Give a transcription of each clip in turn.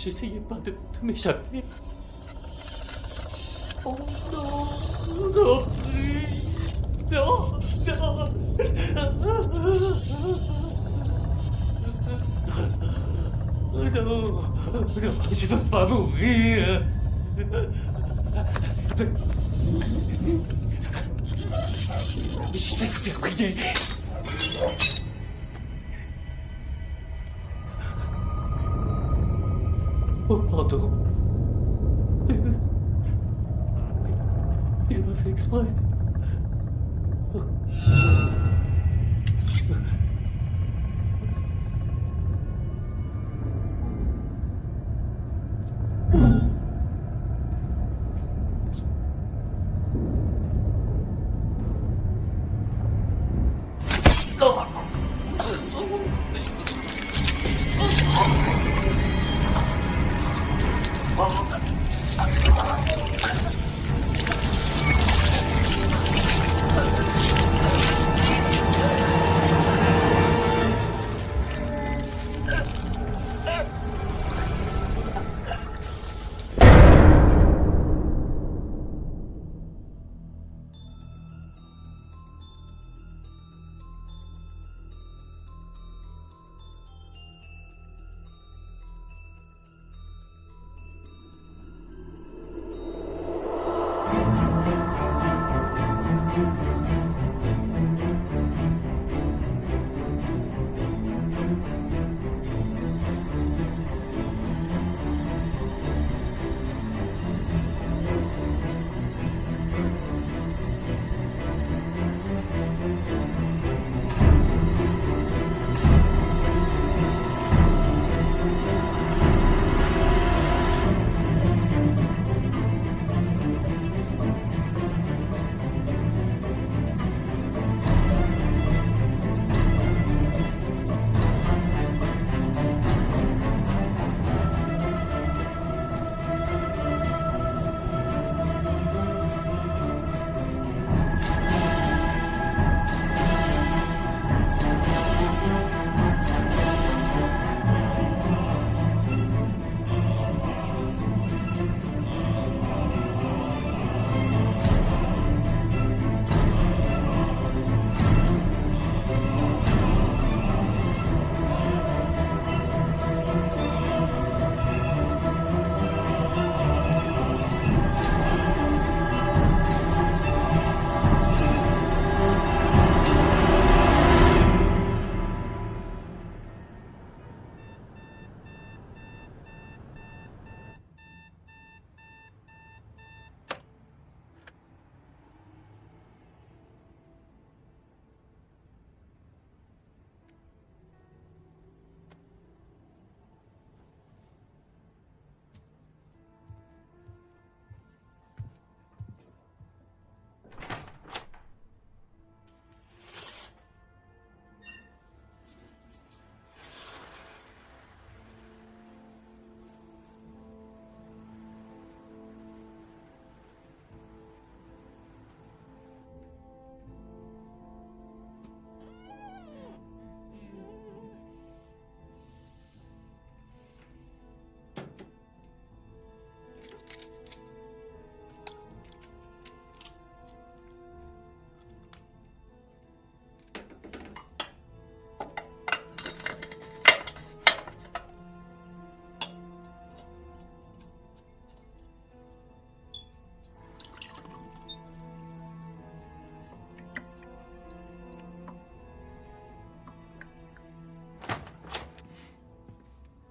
J'essayais pas de m'échapper. Oh non, non plus. Non, non. Non, non, je veux pas mourir. Je vais vous faire prier. Oh, pardon. Il m'a fait exprès.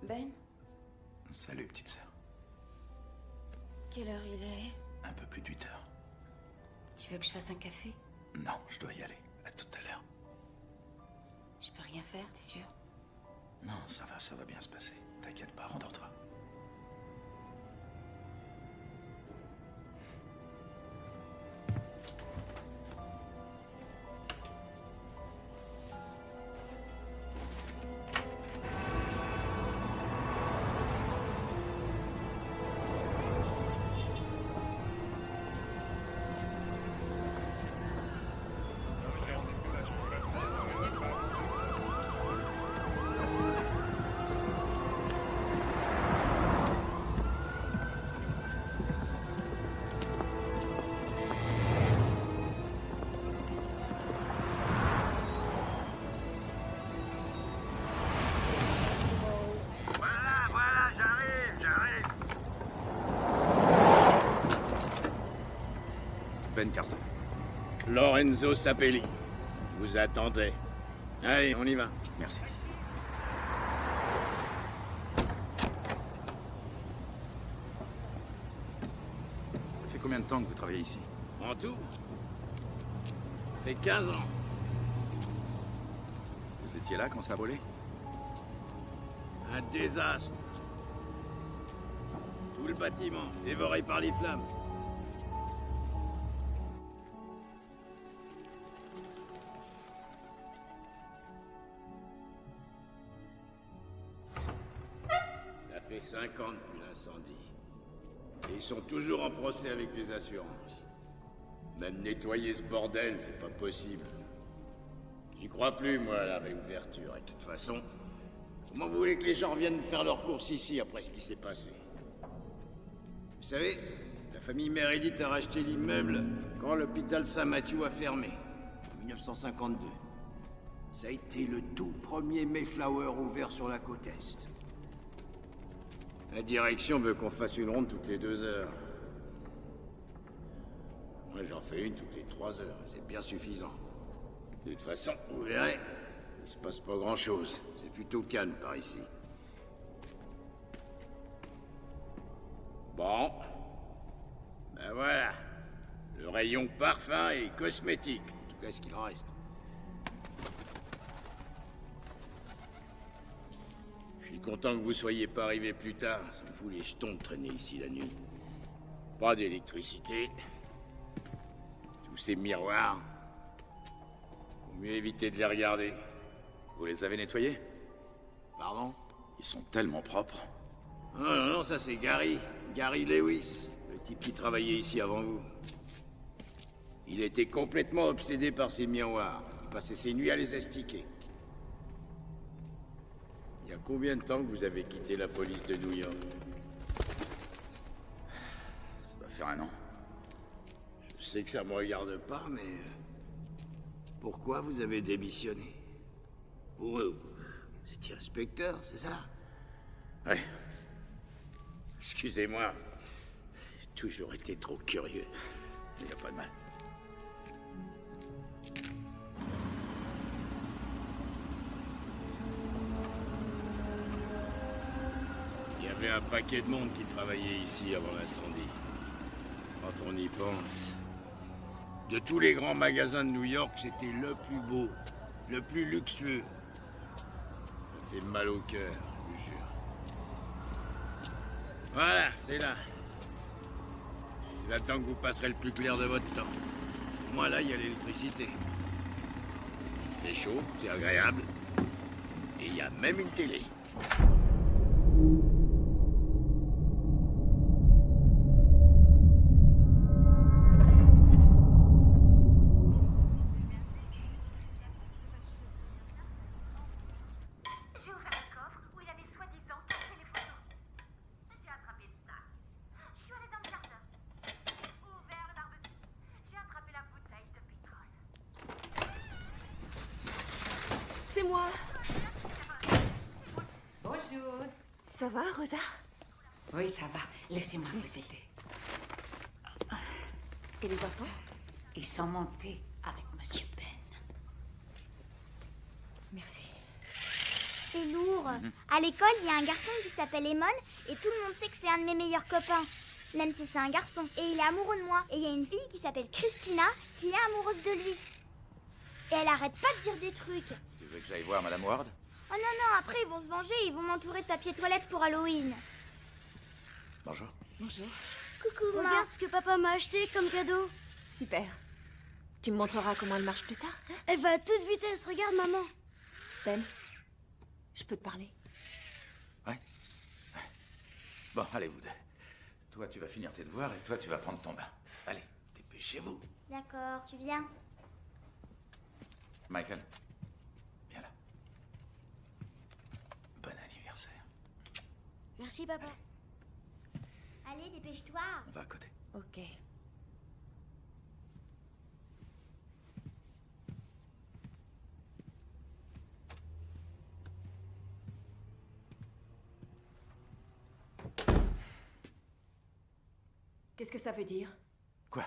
Ben, Salut, petite sœur. quelle heure il est? Un peu plus d'8 heures. Tu veux que je fasse un café? Non, je dois y aller. À tout à l'heure. Je peux rien faire, t'es sûr? Non, ça va bien se passer. T'inquiète pas, rendors-toi. peine, Carson. Lorenzo Sapelli. Vous attendez. Allez, on y va. Merci. Ça fait combien de temps que vous travaillez ici? En tout, ça fait 15 ans. Vous étiez là quand ça a brûlé? Un désastre. Tout le bâtiment, dévoré par les flammes. Ça fait 5 ans depuis l'incendie. Et ils sont toujours en procès avec les assurances. Même nettoyer ce bordel, c'est pas possible. J'y crois plus, moi, à la réouverture. Et de toute façon, comment vous voulez que les gens viennent faire leurs courses ici après ce qui s'est passé? Vous savez, la famille Meredith a racheté l'immeuble quand l'hôpital Saint-Mathieu a fermé, en 1952. Ça a été le tout premier Mayflower ouvert sur la côte Est. La direction veut qu'on fasse une ronde toutes les 2 heures. Moi, j'en fais une toutes les 3 heures. C'est bien suffisant. De toute façon, vous verrez, il se passe pas grand-chose. C'est plutôt calme par ici. Bon. Ben voilà. Le rayon parfum et cosmétique. En tout cas, ce qu'il en reste. Je suis content que vous soyez pas arrivés plus tard. Ça me fout les jetons de traîner ici la nuit. Pas d'électricité. Tous ces miroirs. Vaut mieux éviter de les regarder. Vous les avez nettoyés? Pardon? Ils sont tellement propres. Non, non, non, ça c'est Gary. Gary Lewis. Le type qui travaillait ici avant vous. Il était complètement obsédé par ces miroirs. Il passait ses nuits à les astiquer. Il y a combien de temps que vous avez quitté la police de New York? Ça doit faire 1 an. Je sais que ça me regarde pas, mais... pourquoi vous avez démissionné? Vous étiez inspecteur, c'est ça? Ouais. Excusez-moi. J'ai toujours été trop curieux. Il n'y a pas de mal. Il y avait un paquet de monde qui travaillait ici avant l'incendie. Quand on y pense... De tous les grands magasins de New York, c'était le plus beau, le plus luxueux. Ça fait mal au cœur, je vous jure. Voilà, c'est là. C'est là-dedans que vous passerez le plus clair de votre temps. Moi, là, il y a l'électricité. Il fait chaud, c'est agréable. Et il y a même une télé. J'ai ouvert le coffre où il avait soi-disant caché les photos. J'ai attrapé le sac. Je suis allée dans le jardin. Ouvert le barbecue. J'ai attrapé la bouteille de pétrole. C'est moi. Bonjour. Ça va, Rosa? Oui, ça va. Laissez-moi vous aider. Et les enfants? Ils sont montés avec Monsieur Ben. Merci. C'est lourd. À l'école, il y a un garçon qui s'appelle Eamon et tout le monde sait que c'est un de mes meilleurs copains. Même si c'est un garçon. Et il est amoureux de moi. Et il y a une fille qui s'appelle Christina qui est amoureuse de lui. Et elle arrête pas de dire des trucs. Tu veux que j'aille voir Madame Ward? Oh non, non, après ils vont se venger et ils vont m'entourer de papier toilette pour Halloween. Bonjour. Bonjour. Coucou, maman. Regarde ce que papa m'a acheté comme cadeau. Super. Tu me montreras comment elle marche plus tard? Elle va à toute vitesse, regarde maman. Ben, je peux te parler? Ouais. Bon, allez, vous deux. Toi, tu vas finir tes devoirs et toi, tu vas prendre ton bain. Allez, dépêchez-vous. D'accord, tu viens? Michael, viens là. Bon anniversaire. Merci papa. Allez, dépêche-toi. On va à côté. Ok. Qu'est-ce que ça veut dire? Quoi?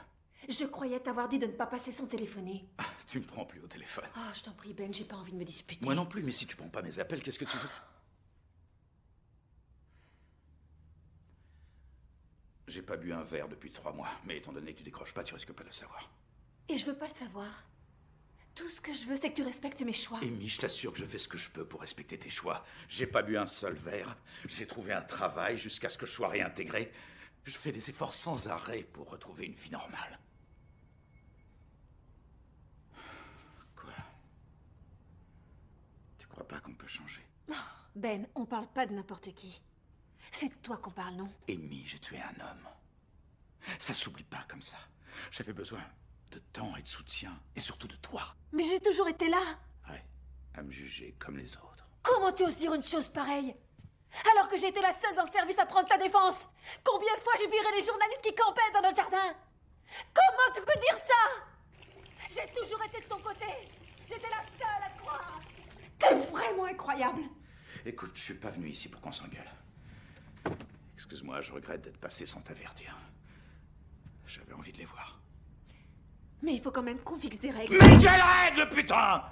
Je croyais t'avoir dit de ne pas passer sans téléphoner. Ah, tu me prends plus au téléphone. Oh, je t'en prie, Ben, j'ai pas envie de me disputer. Moi non plus, mais si tu prends pas mes appels, qu'est-ce que tu veux? J'ai pas bu un verre depuis 3 mois, mais étant donné que tu décroches pas, tu risques pas de le savoir. Et je veux pas le savoir. Tout ce que je veux, c'est que tu respectes mes choix. Amy, je t'assure que je fais ce que je peux pour respecter tes choix. J'ai pas bu un seul verre. J'ai trouvé un travail jusqu'à ce que je sois réintégré. Je fais des efforts sans arrêt pour retrouver une vie normale. Quoi? Tu crois pas qu'on peut changer? Ben, on parle pas de n'importe qui. C'est de toi qu'on parle, non? Amy, j'ai tué un homme. Ça s'oublie pas comme ça. J'avais besoin de temps et de soutien, et surtout de toi. Mais j'ai toujours été là. Ouais, à me juger comme les autres. Comment tu oses dire une chose pareille? Alors que j'ai été la seule dans le service à prendre ta défense. Combien de fois j'ai viré les journalistes qui campaient dans notre jardin? Comment tu peux dire ça? J'ai toujours été de ton côté. J'étais la seule à te croire. T'es vraiment incroyable. Écoute, je suis pas venu ici pour qu'on s'engueule. Excuse-moi, je regrette d'être passé sans t'avertir. J'avais envie de les voir. Mais il faut quand même qu'on fixe des règles. Mais quelle règle, putain!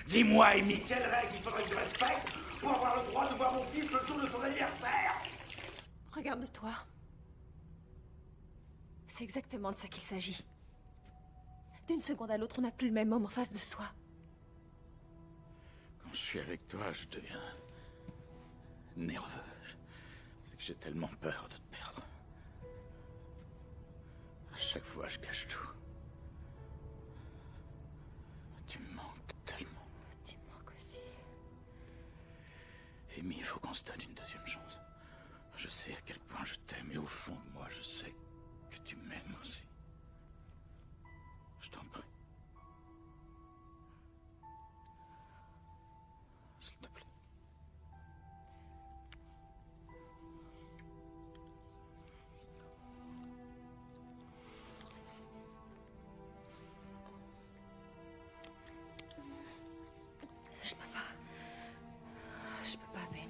Dis-moi, Amy, quelle règle il faudrait que je respecte pour avoir le droit de voir mon fils le jour de son anniversaire? Regarde-toi. C'est exactement de ça qu'il s'agit. D'une seconde à l'autre, on n'a plus le même homme en face de soi. Quand je suis avec toi, je deviens nerveux. C'est que j'ai tellement peur de te perdre. À chaque fois, je cache tout. Tu me manques tellement. Tu me manques aussi. Amy, il faut qu'on se donne une deuxième chance. Je sais à quel point je t'aime et au fond de moi, je sais que tu m'aimes aussi. Je t'en prie. S'il te plaît. Je peux pas. Je peux pas, Ben.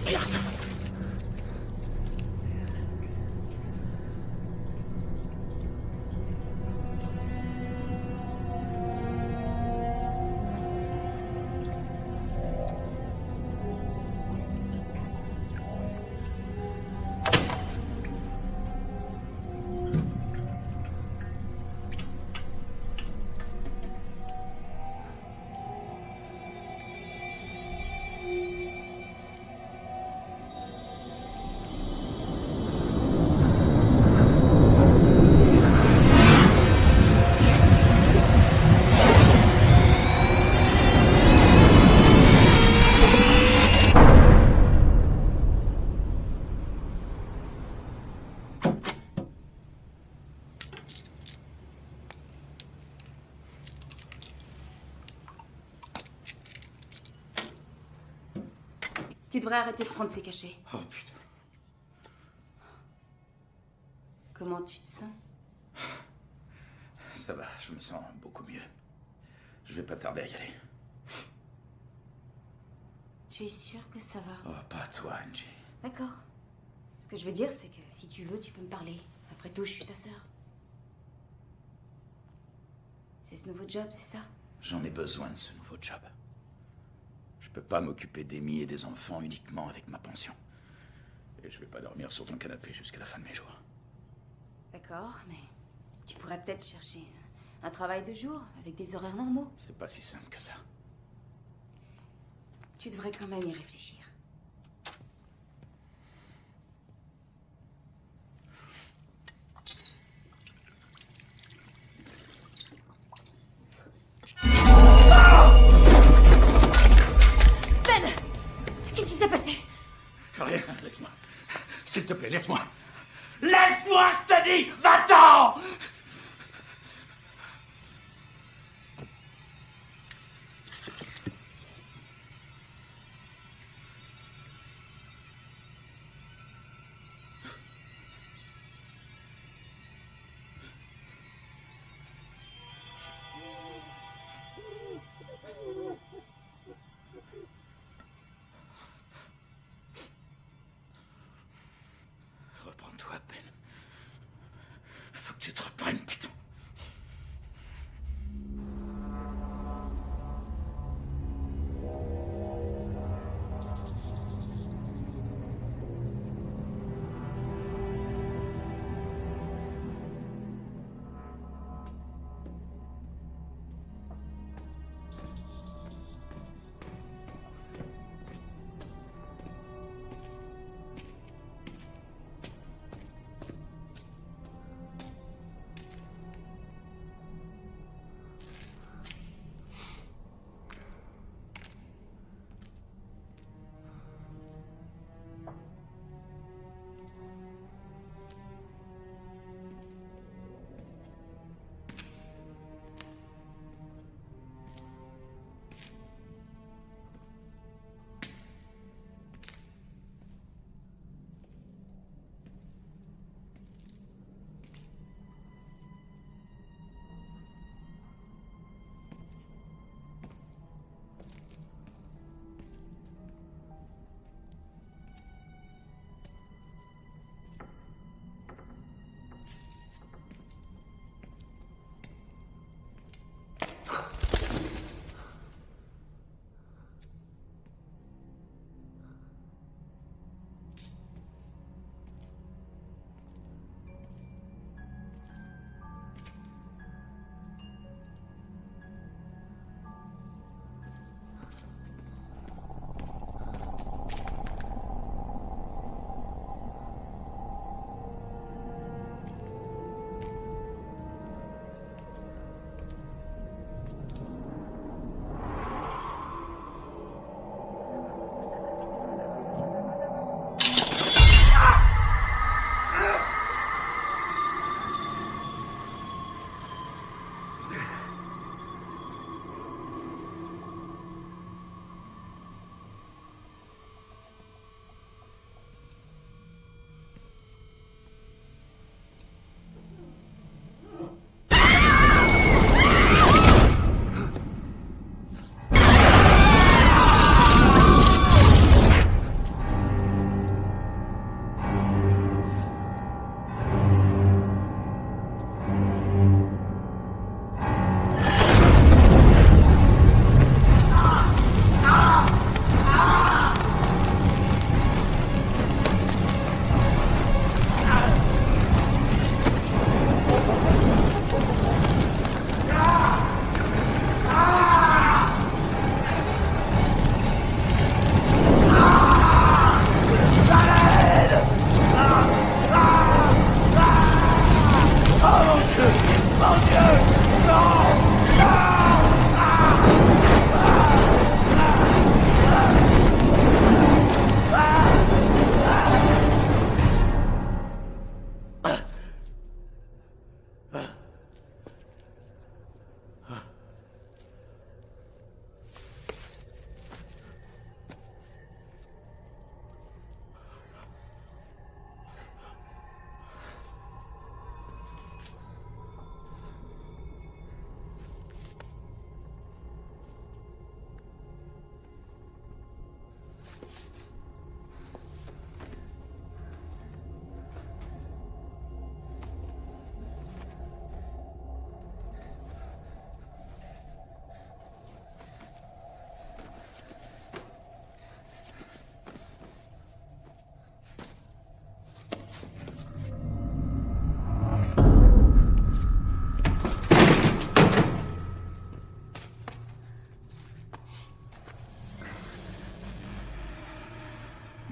Regarde. Tu devrais arrêter de prendre ces cachets. Oh putain. Comment tu te sens? Ça va, je me sens beaucoup mieux. Je vais pas tarder à y aller. Tu es sûr que ça va? Oh, pas toi, Angie. D'accord. Ce que je veux dire, c'est que si tu veux, tu peux me parler. Après tout, je suis ta sœur. C'est ce nouveau job, c'est ça? J'en ai besoin de ce nouveau job. Je peux pas m'occuper d'Amy et des enfants uniquement avec ma pension. Et je vais pas dormir sur ton canapé jusqu'à la fin de mes jours. D'accord, mais tu pourrais peut-être chercher un travail de jour avec des horaires normaux. C'est pas si simple que ça. Tu devrais quand même y réfléchir. Ben! Qu'est-ce qui s'est passé? Rien, laisse-moi. S'il te plaît, laisse-moi. Laisse-moi, je te dis! Va-t'en! Reprends-toi, Ben. Faut que tu te reprennes.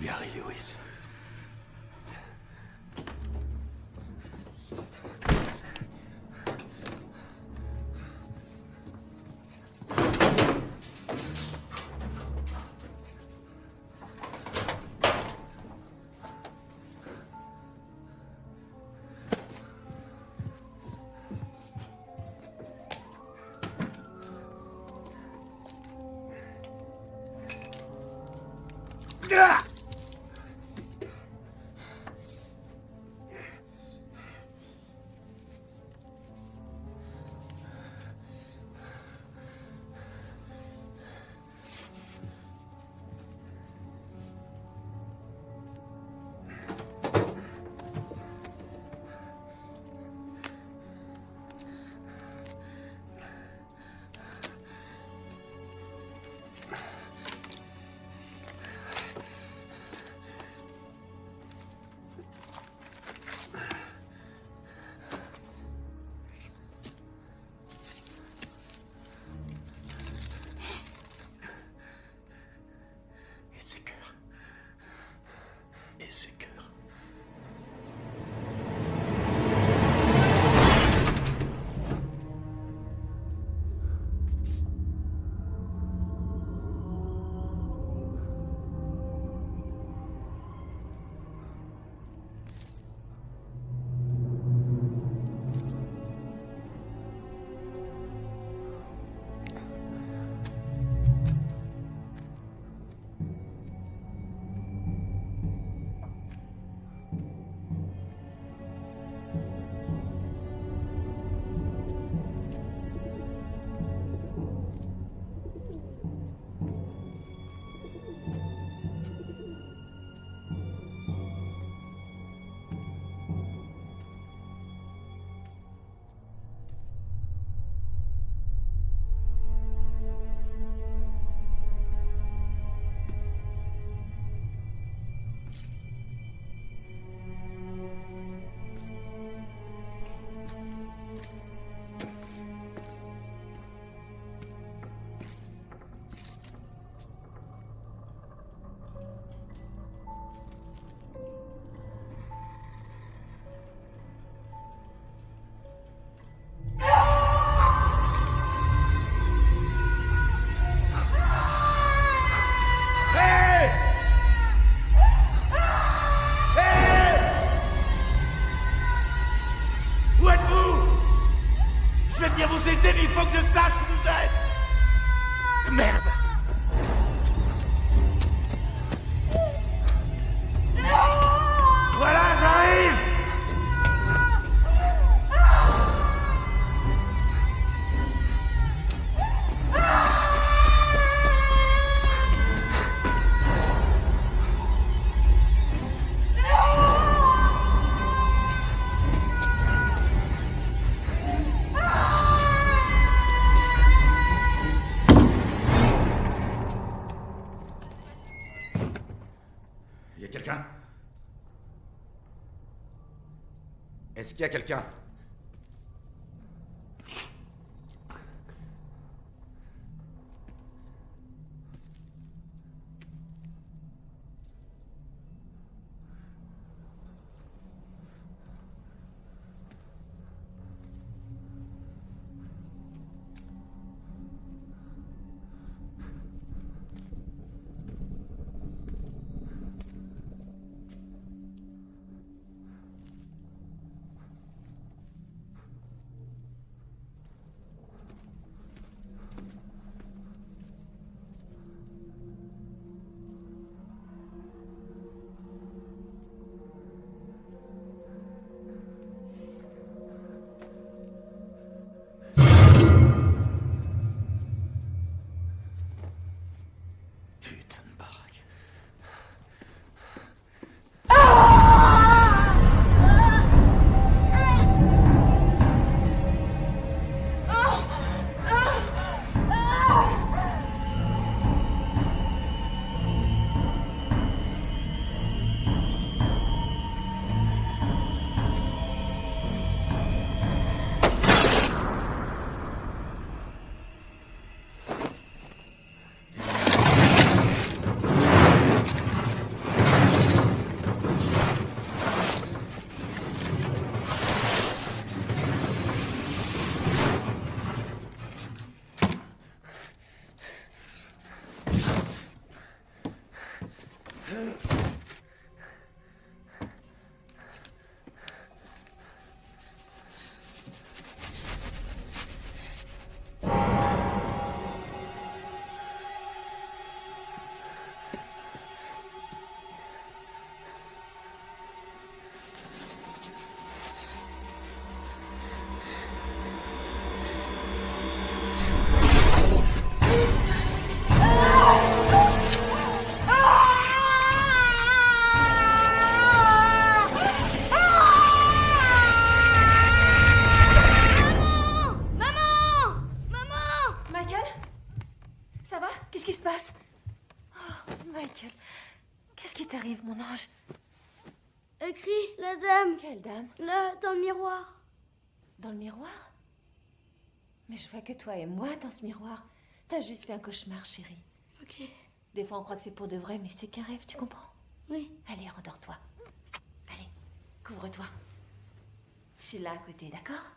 Gary Lewis. Il faut que je sache où vous êtes! Merde! Voilà, j'arrive! Y a quelqu'un? Est-ce qu'il y a quelqu'un? Michael? Ça va? Qu'est-ce qui se passe? Oh, Michael, qu'est-ce qui t'arrive, mon ange? Elle crie, la dame. Quelle dame? Là, dans le miroir. Dans le miroir? Mais je vois que toi et moi dans ce miroir. T'as juste fait un cauchemar, chérie. Ok. Des fois, on croit que c'est pour de vrai, mais c'est qu'un rêve, tu comprends? Oui. Allez, rendors-toi. Allez, couvre-toi. Je suis là à côté, d'accord?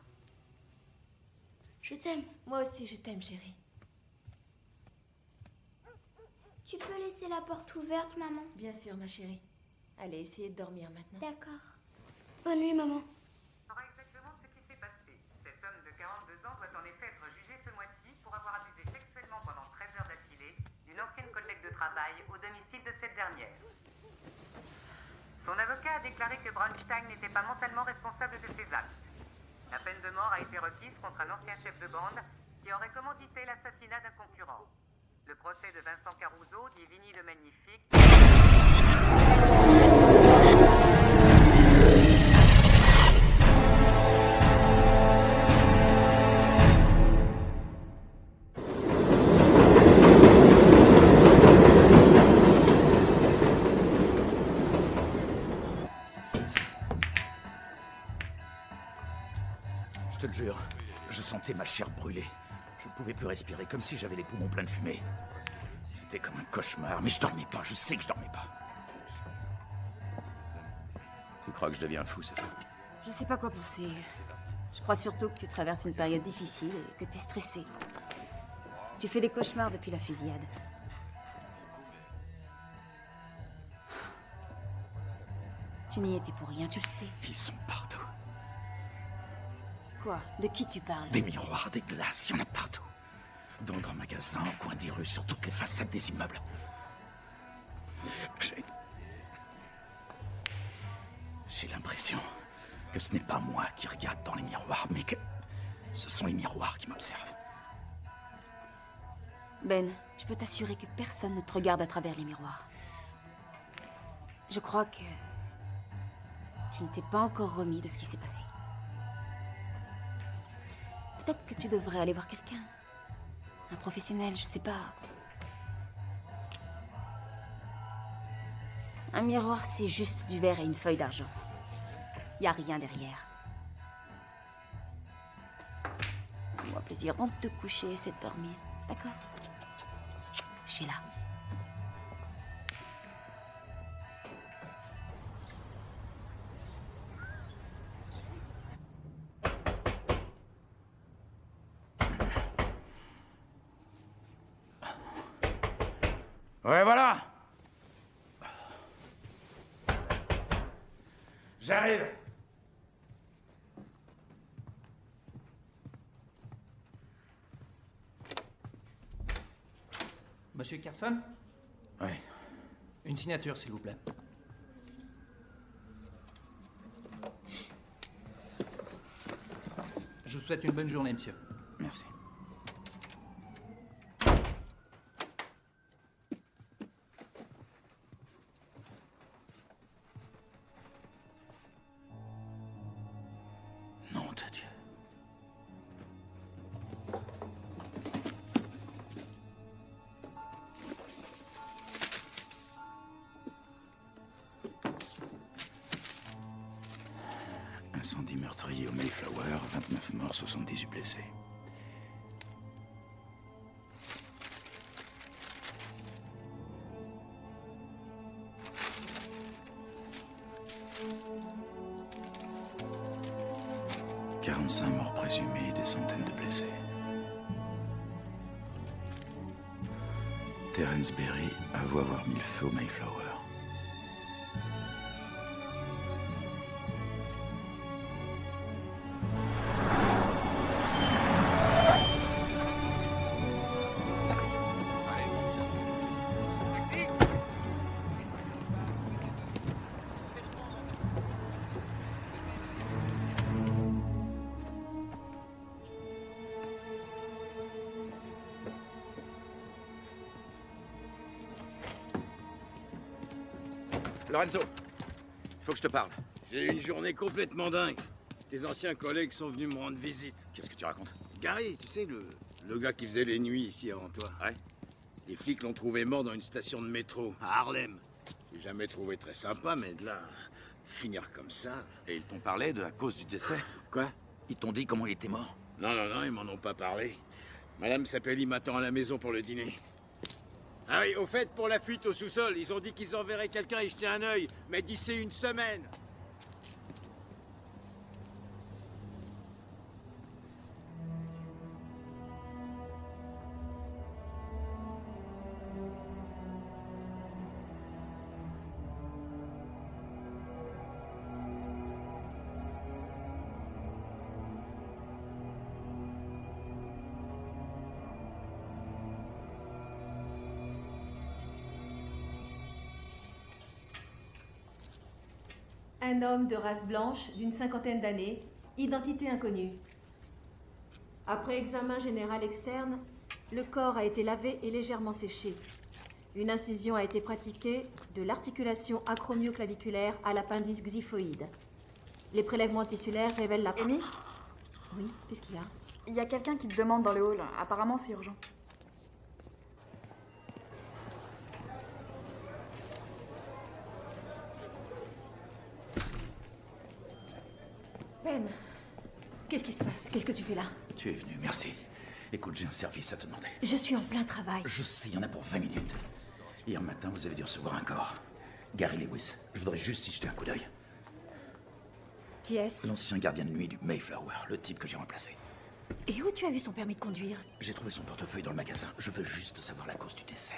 Je t'aime. Moi aussi, je t'aime, chérie. Tu peux laisser la porte ouverte, maman? Bien sûr, ma chérie. Allez, essayez de dormir maintenant. D'accord. Bonne nuit, maman. Saura exactement ce qui s'est passé. Cet homme de 42 ans doit en effet être jugé ce mois-ci pour avoir abusé sexuellement pendant 13 heures d'affilée d'une ancienne collègue de travail au domicile de cette dernière. Son avocat a déclaré que Braunstein n'était pas mentalement responsable de ses actes. La peine de mort a été requise contre un ancien chef de bande qui aurait commandité l'assassinat d'un concurrent. Le procès de Vincent Caruso, dit Vinny le Magnifique, Je te le jure, je sentais ma chair brûler. Je ne pouvais plus respirer, comme si j'avais les poumons pleins de fumée. C'était comme un cauchemar, mais je dormais pas, je sais que je dormais pas. Tu crois que je deviens fou, c'est ça? Je sais pas quoi penser. Je crois surtout que tu traverses une période difficile et que t'es stressé. Tu fais des cauchemars depuis la fusillade. Tu n'y étais pour rien, tu le sais. Ils sont partout. Quoi? De qui tu parles? Des miroirs, des glaces, il y en a partout. Dans le grand magasin, au coin des rues, sur toutes les façades des immeubles. J'ai l'impression que ce n'est pas moi qui regarde dans les miroirs, mais que ce sont les miroirs qui m'observent. Ben, je peux t'assurer que personne ne te regarde à travers les miroirs. Je crois que tu ne t'es pas encore remis de ce qui s'est passé. Peut-être que tu devrais aller voir quelqu'un. Un professionnel, je sais pas. Un miroir, c'est juste du verre et une feuille d'argent. Y a rien derrière. Fais-moi plaisir, rentre te coucher et essaie de dormir. D'accord? Je suis là. Ouais, voilà. J'arrive. Monsieur Carson? Ouais. Une signature, s'il vous plaît. Je vous souhaite une bonne journée, monsieur. Merci. Nom de Dieu. Incendie meurtrier au Mayflower, 29 morts, 78 blessés. « 45 morts présumés et des centaines de blessés. Terence Berry avoue avoir mis le feu au Mayflower. Lorenzo, faut que je te parle. J'ai eu une journée complètement dingue. Tes anciens collègues sont venus me rendre visite. Qu'est-ce que tu racontes? Gary, tu sais, le gars qui faisait les nuits ici avant toi. Ouais. Les flics l'ont trouvé mort dans une station de métro, à Harlem. J'ai jamais trouvé très sympa, mais de là, finir comme ça... Et ils t'ont parlé de la cause du décès? Quoi? Ils t'ont dit comment il était mort? Non, ils m'en ont pas parlé. Madame Sapelli m'attend à la maison pour le dîner. Ah oui, au fait, pour la fuite au sous-sol, ils ont dit qu'ils enverraient quelqu'un y jeter un œil, mais d'ici une semaine. Un homme de race blanche, d'une 50aine d'années, identité inconnue. Après examen général externe, le corps a été lavé et légèrement séché. Une incision a été pratiquée de l'articulation acromioclaviculaire à l'appendice xiphoïde. Les prélèvements tissulaires révèlent la... Amy, Oui, qu'est-ce qu'il y a? il y a quelqu'un qui te demande dans le hall. Apparemment, c'est urgent. Ben, qu'est-ce qui se passe? Qu'est-ce que tu fais là? Tu es venu, merci. Écoute, j'ai un service à te demander. Je suis en plein travail. Je sais, il y en a pour 20 minutes. Hier matin, vous avez dû recevoir un corps. Gary Lewis. Je voudrais juste y jeter un coup d'œil. Qui est-ce? L'ancien gardien de nuit du Mayflower, le type que j'ai remplacé. Et où tu as eu son permis de conduire? J'ai trouvé son portefeuille dans le magasin. Je veux juste savoir la cause du décès.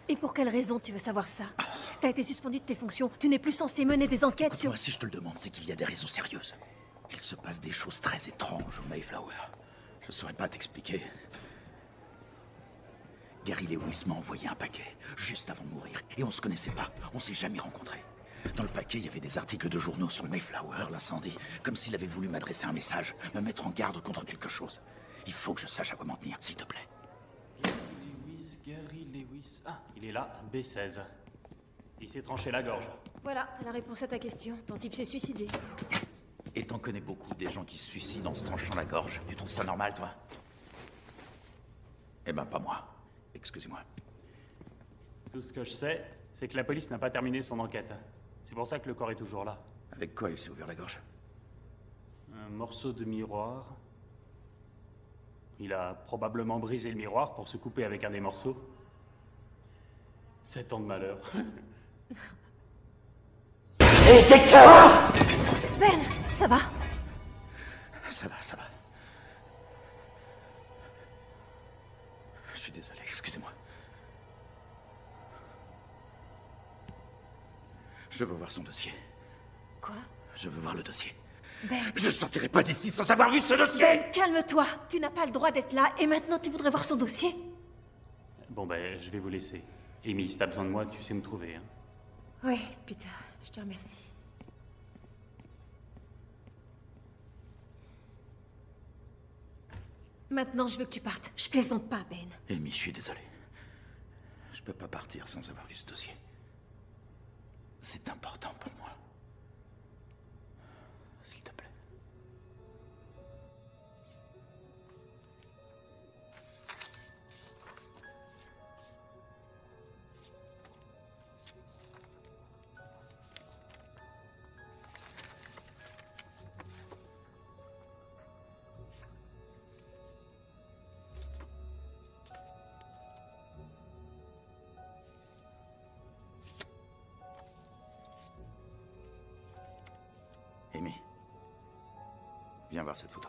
Et pour quelle raison tu veux savoir ça? T'as été suspendu de tes fonctions. Tu n'es plus censé mener des enquêtes sur... Écoute-moi, si je te le demande, c'est qu'il y a des raisons sérieuses. Il se passe des choses très étranges au Mayflower. Je ne saurais pas t'expliquer. Gary Lewis m'a envoyé un paquet, juste avant de mourir. Et on se connaissait pas, on s'est jamais rencontrés. Dans le paquet, il y avait des articles de journaux sur le Mayflower, l'incendie. Comme s'il avait voulu m'adresser un message, me mettre en garde contre quelque chose. Il faut que je sache à quoi m'en tenir, s'il te plaît. Gary Lewis... Ah, il est là, B16. Il s'est tranché la gorge. Voilà, la réponse à ta question. Ton type s'est suicidé. Et t'en connais beaucoup des gens qui se suicident en se tranchant la gorge. Tu trouves ça normal, toi? Eh ben, pas moi. Excusez-moi. Tout ce que je sais, c'est que la police n'a pas terminé son enquête. C'est pour ça que le corps est toujours là. Avec quoi il s'est ouvert la gorge? Un morceau de miroir. Il a probablement brisé le miroir pour se couper avec un des morceaux. 7 ans de malheur. Ben, ça va? Ça va, ça va. Je suis désolé, excusez-moi. Je veux voir son dossier. Quoi? Je veux voir le dossier. Ben... Je ne sortirai pas d'ici sans avoir vu ce dossier! Ben, calme-toi! Tu n'as pas le droit d'être là, et maintenant tu voudrais voir son dossier? Bon ben, je vais vous laisser. Amy, si t'as besoin de moi, tu sais me trouver, hein. Oui, Peter, je te remercie. Maintenant, je veux que tu partes. Je plaisante pas, Ben. Amy, je suis désolé. Je peux pas partir sans avoir vu ce dossier. C'est important pour moi. S'il te plaît. Amy, viens voir cette photo.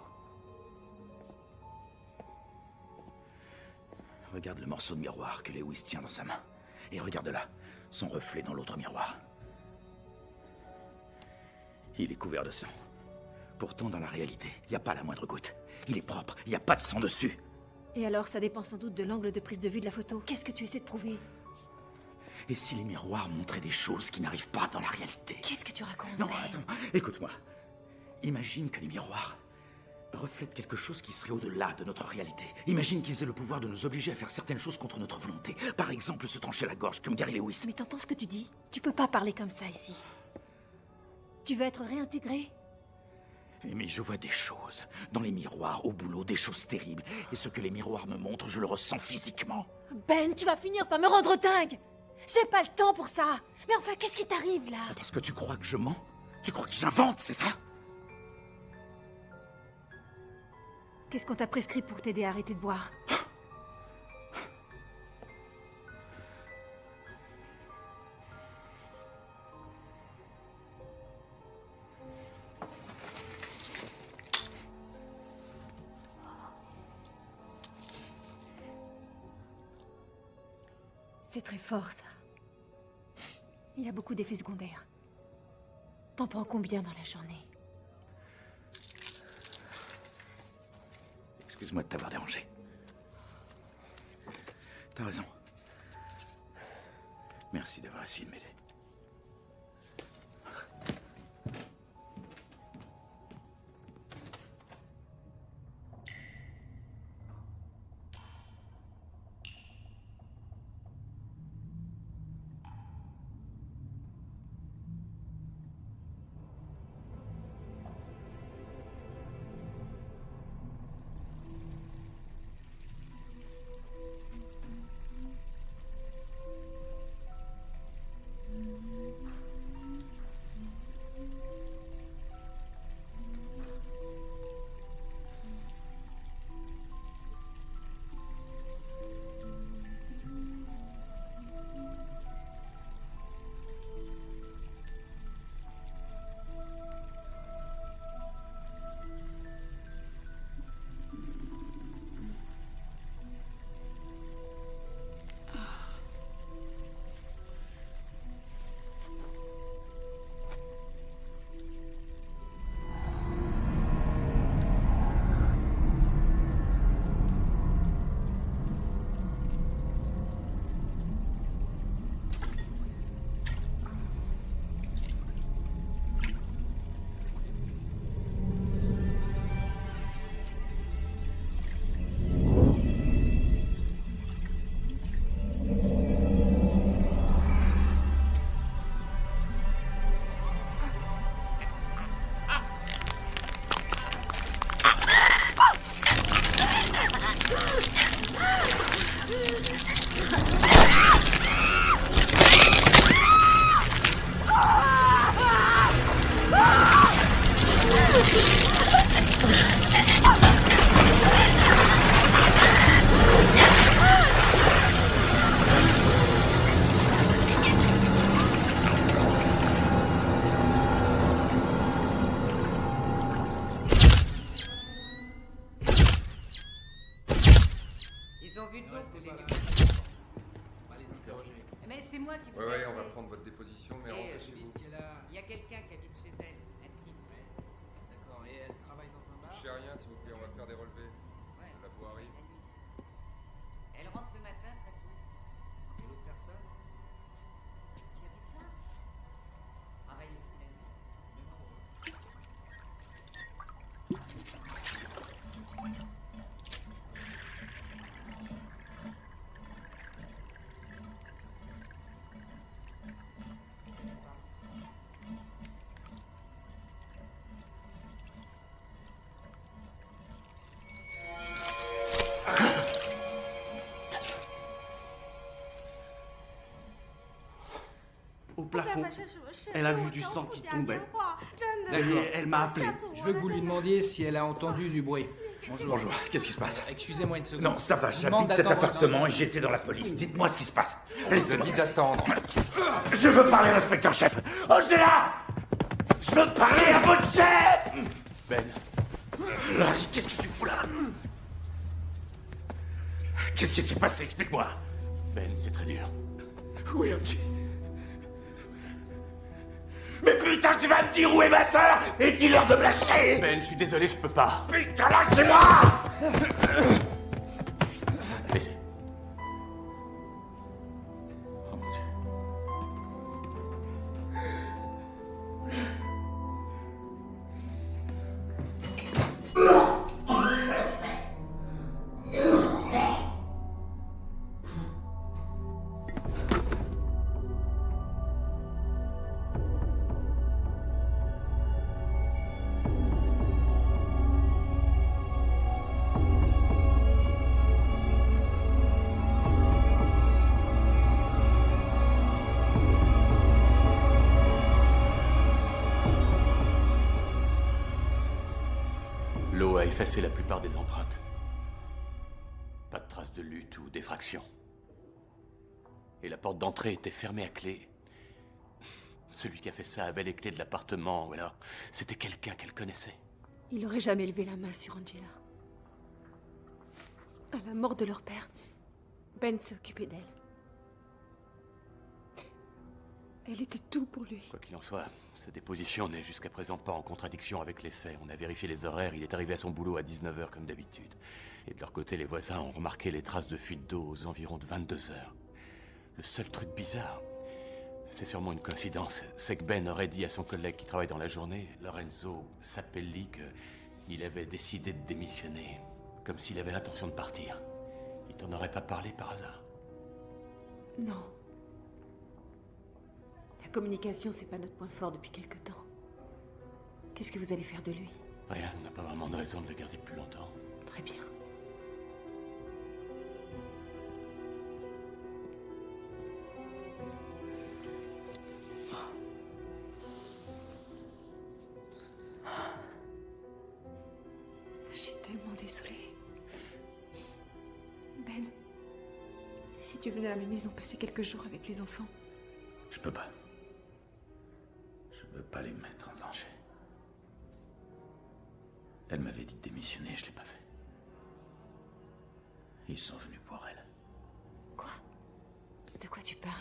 Regarde le morceau de miroir que Lewis tient dans sa main. Et regarde là, son reflet dans l'autre miroir. Il est couvert de sang. Pourtant, dans la réalité, il n'y a pas la moindre goutte. Il est propre, il n'y a pas de sang dessus. Et alors, ça dépend sans doute de l'angle de prise de vue de la photo. Qu'est-ce que tu essaies de prouver? Et si les miroirs montraient des choses qui n'arrivent pas dans la réalité? Qu'est-ce que tu racontes? Non, Ben? attends, écoute-moi. Imagine que les miroirs reflètent quelque chose qui serait au-delà de notre réalité. Imagine qu'ils aient le pouvoir de nous obliger à faire certaines choses contre notre volonté. Par exemple, se trancher la gorge comme Gary Lewis. Mais t'entends ce que tu dis? Tu peux pas parler comme ça ici. Tu veux être réintégré? Amy, je vois des choses. Dans les miroirs, au boulot, des choses terribles. Et ce que les miroirs me montrent, je le ressens physiquement. Ben, tu vas finir par me rendre dingue. J'ai pas le temps pour ça. Mais enfin, qu'est-ce qui t'arrive là? Parce que tu crois que je mens? Tu crois que j'invente, c'est ça? Qu'est-ce qu'on t'a prescrit pour t'aider à arrêter de boire? C'est très fort, ça. Il y a beaucoup d'effets secondaires. T'en prends combien dans la journée? Excuse-moi de t'avoir dérangé. T'as raison. Merci d'avoir essayé de m'aider. Ils ont vu de vous, les On va les interroger. Mais c'est moi qui vous Ouais, ai on va appelé. prendre votre déposition, mais rentrez chez vous. Il y a quelqu'un qui habite chez elle, intime. D'accord, et elle travaille dans un bar? Je sais rien, s'il vous plaît, on va faire des relevés. Ouais. La boue arrive. La nuit. Elle rentre le matin très tôt. Et l'autre personne qui habite là travaille aussi la nuit. Au plafond, elle a vu du sang qui tombait. D'accord. Et elle m'a appelé. Je veux que vous lui demandiez si elle a entendu du bruit. Bonjour. Bonjour, qu'est-ce qui se passe? Excusez-moi une seconde. Non, ça va, Je vous demande j'habite cet d'attendre appartement et j'étais dans la police. Dites-moi ce qui se passe. On vous a dit d'attendre. Je veux parler à l'inspecteur-chef. Oh, c'est là! Je veux parler à votre chef! Ben, Larry, qu'est-ce que tu fous là? Qu'est-ce qui s'est passé? Explique-moi. Ben, c'est très dur. William G. Mais putain, tu vas me dire où est ma sœur et dis-leur de me lâcher! Ben, je suis désolé, je peux pas. Putain, lâchez-moi! Laissez. Oh mon Dieu. effacé la plupart des empreintes. Pas de traces de lutte ou d'effraction. Et la porte d'entrée était fermée à clé. Celui qui a fait ça avait les clés de l'appartement, ou alors c'était quelqu'un qu'elle connaissait. Il n'aurait jamais levé la main sur Angela. À la mort de leur père, Ben s'est occupé d'elle. Elle était tout pour lui. Quoi qu'il en soit, sa déposition n'est jusqu'à présent pas en contradiction avec les faits. On a vérifié les horaires, il est arrivé à son boulot à 19h comme d'habitude. Et de leur côté, les voisins ont remarqué les traces de fuite d'eau aux environs de 22h. Le seul truc bizarre, c'est sûrement une coïncidence, c'est que Ben aurait dit à son collègue qui travaille dans la journée, Lorenzo Sapelli, qu'il avait décidé de démissionner, comme s'il avait l'intention de partir. Il t'en aurait pas parlé par hasard? Non. La communication, c'est pas notre point fort depuis quelque temps. Qu'est-ce que vous allez faire de lui? Rien, on n'a pas vraiment de raison de le garder plus longtemps. Très bien. Je suis tellement désolée. Ben, si tu venais à la maison passer quelques jours avec les enfants. Je peux pas. Je veux pas les mettre en danger. Elle m'avait dit de démissionner, je l'ai pas fait. Ils sont venus pour elle. Quoi? De quoi tu parles?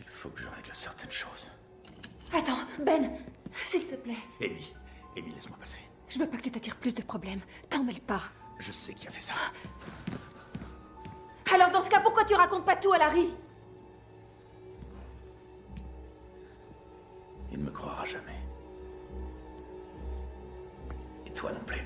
Il faut que je règle certaines choses. Attends, Ben, s'il te plaît. Amy, laisse-moi passer. Je veux pas que tu t'attires plus de problèmes. T'en mêle pas. Je sais qui a fait ça. Alors dans ce cas, pourquoi tu racontes pas tout à Larry? Il ne me croira jamais. Et toi non plus.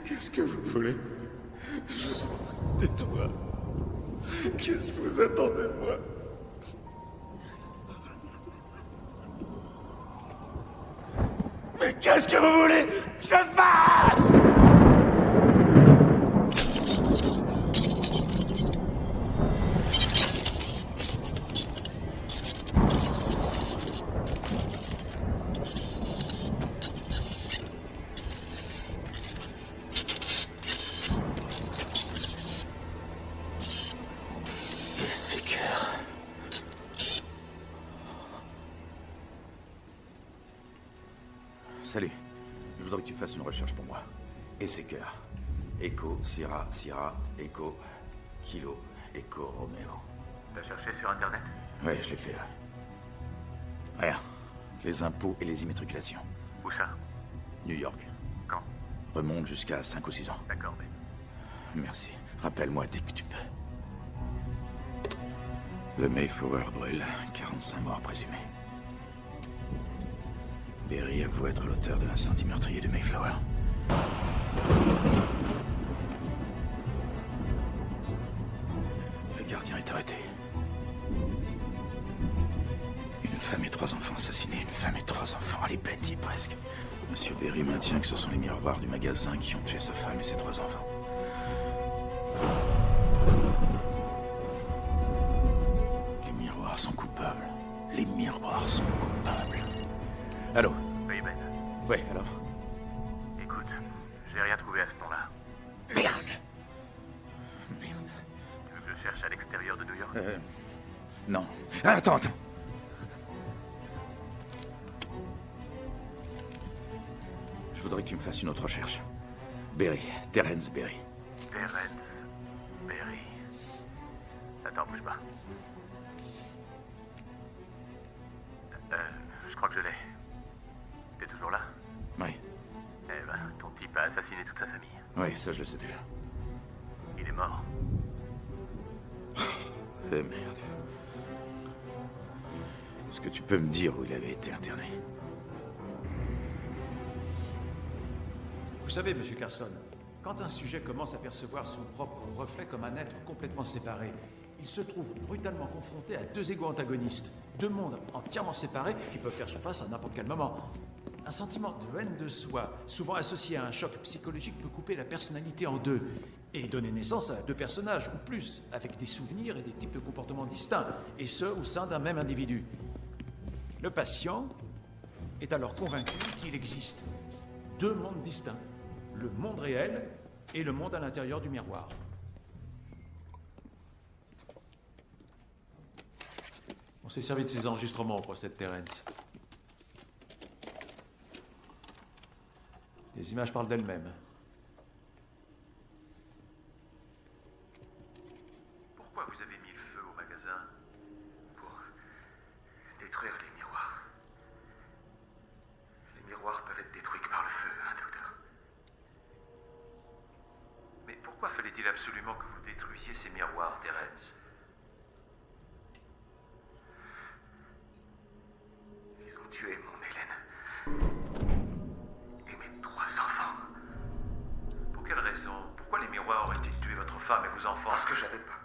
Qu'est-ce que vous voulez? Je vous en prie, dites-moi. Qu'est-ce que vous attendez de moi? Mais qu'est-ce que vous voulez que je fasse? Salut. Je voudrais que tu fasses une recherche pour moi. Esseker. Echo, Sierra, Sierra, Echo, Kilo, Echo, Romeo. T'as cherché sur Internet? Ouais, je l'ai fait. Rien. Les impôts et les immatriculations. Où ça? New York. Quand? Remonte jusqu'à 5 ou 6 ans. D'accord, mais... Merci. Rappelle-moi dès que tu peux. Le Mayflower brûle. 45 morts présumés. Berry avoue être l'auteur de l'incendie meurtrier du Mayflower. Le gardien est arrêté. Une femme et 3 enfants assassinés. Une femme et 3 enfants. Allez, Bendy, presque. Monsieur Berry maintient que ce sont les miroirs du magasin qui ont tué sa femme et ses 3 enfants. Les miroirs sont coupables. Allô? Oui, Ben. Ouais, alors? Écoute, j'ai rien trouvé à ce nom-là. Merde! Tu veux que je cherche à l'extérieur de New York? Non. Attends. Je voudrais que tu me fasses une autre recherche. Berry. Terence Berry. Terence Berry. Attends, bouge pas. Je crois que je l'ai. T'es toujours là? Oui. Eh ben, ton type a assassiné toute sa famille. Oui, ça je le sais déjà. Il est mort. Eh merde. Est-ce que tu peux me dire où il avait été interné? Vous savez, Monsieur Carson, quand un sujet commence à percevoir son propre reflet comme un être complètement séparé, il se trouve brutalement confronté à deux égos antagonistes, deux mondes entièrement séparés qui peuvent faire surface à n'importe quel moment. Un sentiment de haine de soi, souvent associé à un choc psychologique, peut couper la personnalité en deux et donner naissance à deux personnages ou plus, avec des souvenirs et des types de comportements distincts, et ce, au sein d'un même individu. Le patient est alors convaincu qu'il existe deux mondes distincts, le monde réel et le monde à l'intérieur du miroir. On s'est servi de ces enregistrements au procès de Terence. Les images parlent d'elles-mêmes. Pourquoi vous avez mis le feu au magasin? Pour détruire les miroirs. Les miroirs peuvent être détruits que par le feu, hein, docteur? Mais pourquoi fallait-il absolument que vous détruisiez ces miroirs, Terence? Ils ont tué mon Hélène. Et mes 3 enfants. Pour quelle raison? Pourquoi les miroirs auraient-ils tué votre femme et vos enfants? Parce que j'avais pas.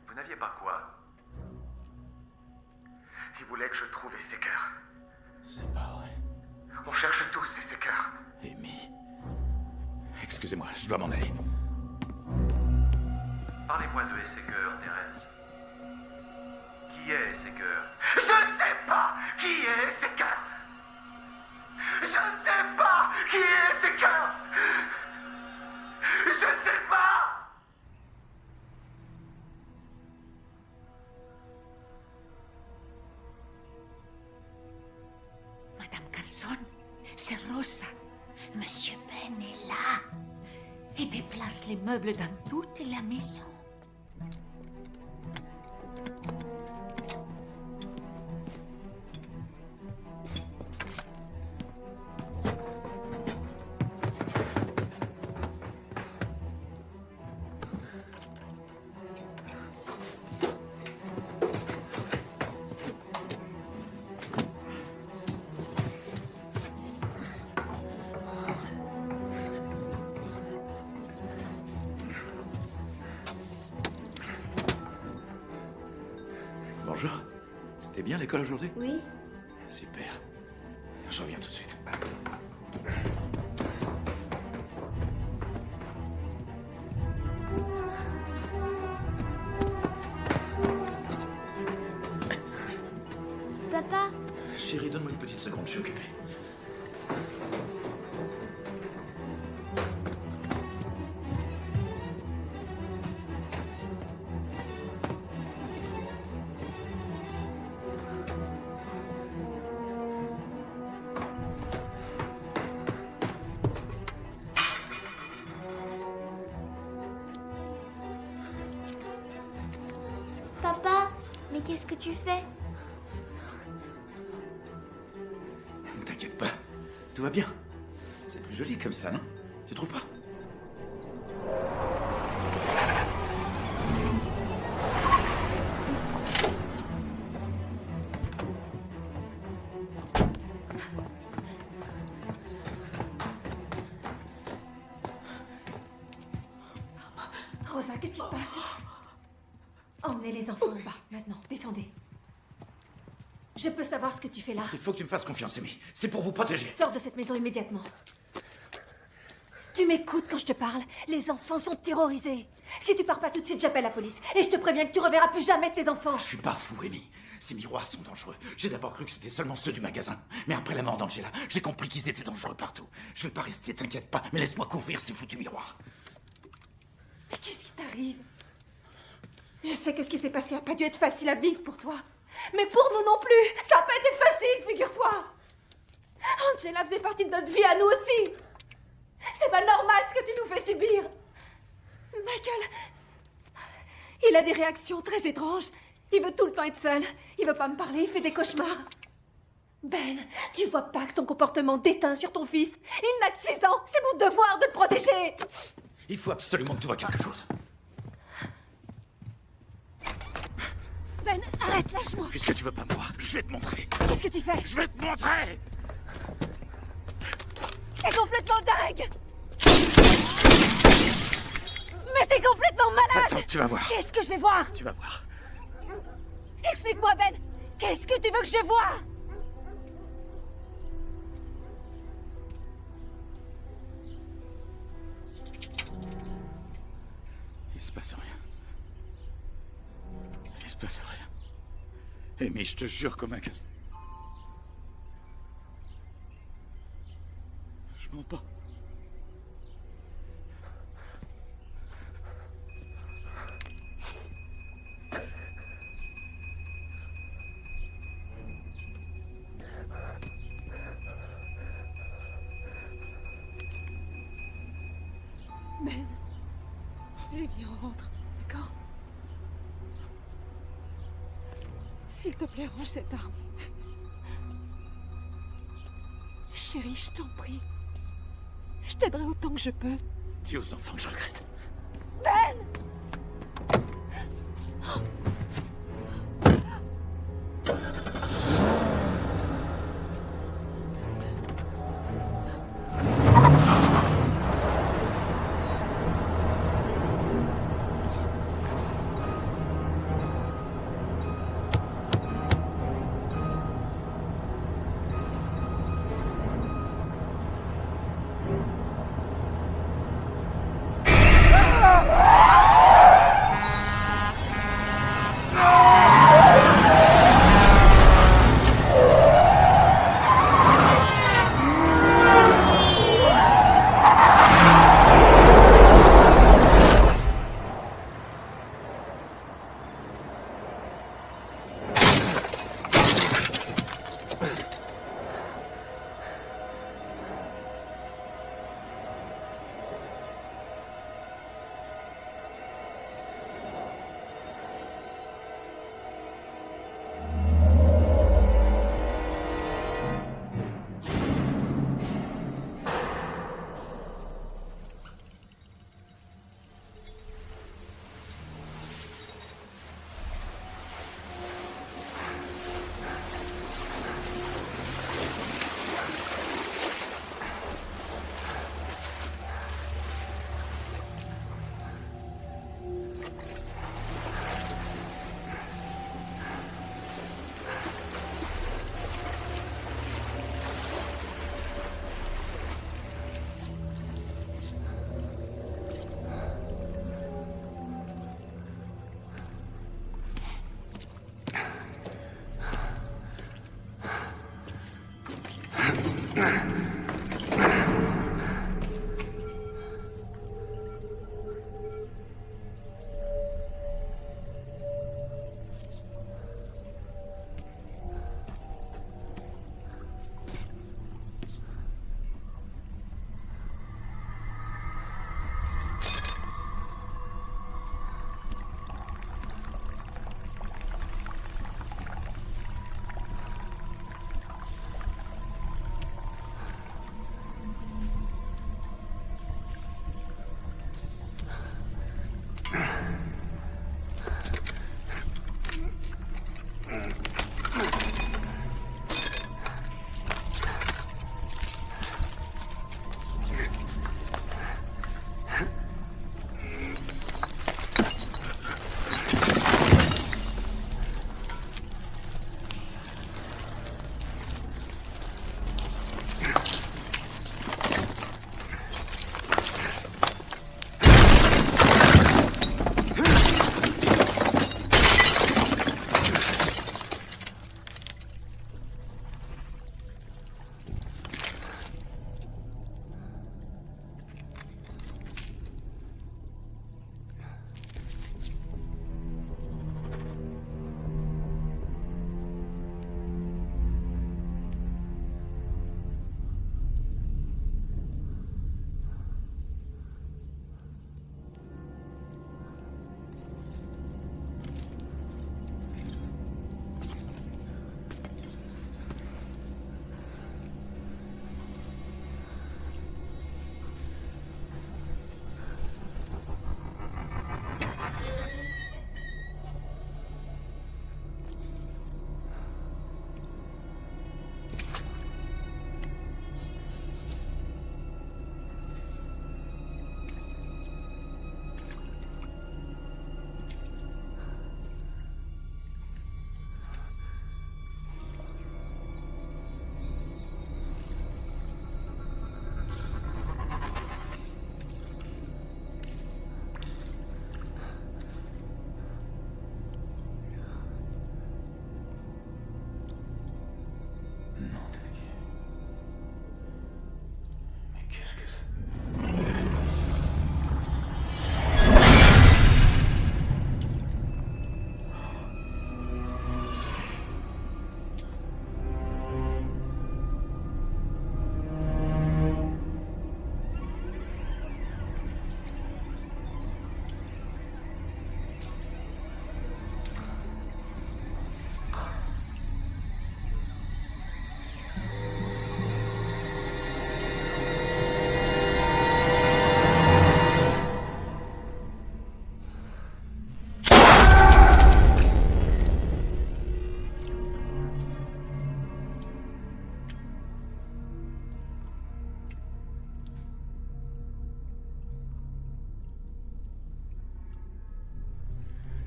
Vous n'aviez pas quoi? Ils voulaient que je trouve les séqueurs. C'est pas vrai. On cherche tous ces séqueurs. Amy. Excusez-moi, je dois m'en aller. Parlez-moi de Esseker, Terence. Qui est Esseker? Je ne sais pas qui est Esseker. Je ne sais pas qui est Esseker. Je ne sais pas. Madame Carson, c'est Rosa. Monsieur Ben est là. Il déplace les meubles dans toute la maison. Bonjour. C'était bien l'école aujourd'hui? Oui. Super. Je reviens tout de suite. Papa, Chérie, donne-moi une petite seconde, je suis occupé. papa, mais qu'est-ce que tu fais? Ne t'inquiète pas, tout va bien. C'est plus joli comme ça, non? Tu trouves pas? Rosa, qu'est-ce qui se passe? Emmenez les enfants en bas, maintenant. Descendez. Je peux savoir ce que tu fais là. Il faut que tu me fasses confiance, Amy. C'est pour vous protéger. Sors de cette maison immédiatement. Tu m'écoutes quand je te parle? Les enfants sont terrorisés. Si tu pars pas tout de suite, j'appelle la police. Et je te préviens que tu reverras plus jamais tes enfants. Je suis pas fou, Amy. Ces miroirs sont dangereux. J'ai d'abord cru que c'était seulement ceux du magasin. Mais après la mort d'Angela, j'ai compris qu'ils étaient dangereux partout. Je vais pas rester, t'inquiète pas, mais laisse-moi couvrir ces foutus miroirs. Mais qu'est-ce qui t'arrive? Je sais que ce qui s'est passé a pas dû être facile à vivre pour toi. Mais pour nous non plus, ça a pas été facile, figure-toi. Angela faisait partie de notre vie à nous aussi. C'est pas normal ce que tu nous fais subir. Michael, il a des réactions très étranges. Il veut tout le temps être seul. Il veut pas me parler, il fait des cauchemars. Ben, tu vois pas que ton comportement déteint sur ton fils? Il n'a que 6 ans, c'est mon devoir de le protéger. Il faut absolument que tu vois quelque chose. Ben, arrête, lâche-moi. Puisque tu veux pas me voir, je vais te montrer. Qu'est-ce que tu fais? Je vais te montrer. T'es complètement dingue. Mais t'es complètement malade. Attends, tu vas voir. Qu'est-ce que je vais voir? Tu vas voir. Explique-moi, Ben. Qu'est-ce que tu veux que je voie? Il se passe rien. Il se passe rien. Amy, je te jure comme un gaz. Je mens pas. Ben, allez, viens, on rentre, d'accord? S'il te plaît, range cette arme. Chérie, je t'en prie. Je t'aiderai autant que je peux. Dis aux enfants que je regrette. Ben!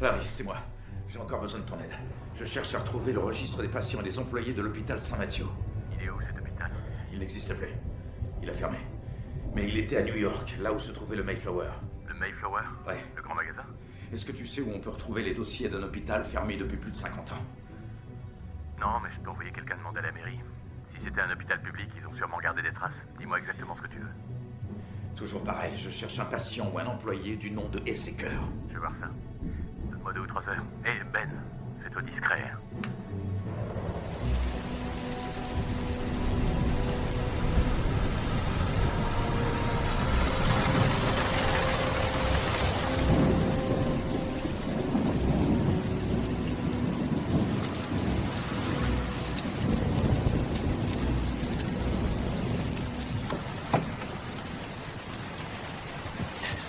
Larry, c'est moi. J'ai encore besoin de ton aide. Je cherche à retrouver le registre des patients et des employés de l'hôpital Saint-Mathieu. Il est où cet hôpital? Il n'existe plus. Il a fermé. Mais il était à New York, là où se trouvait le Mayflower. Le Mayflower? Ouais. Le grand magasin? Est-ce que tu sais où on peut retrouver les dossiers d'un hôpital fermé depuis plus de 50 ans? Non, mais je peux envoyer quelqu'un demander à la mairie. Si c'était un hôpital public, ils ont sûrement gardé des traces. Dis-moi exactement ce que tu veux. Toujours pareil, je cherche un patient ou un employé du nom de Esseker. Je vais voir ça. Donne-moi 2 ou 3 heures. Hé, Ben, fais-toi discret. Hein.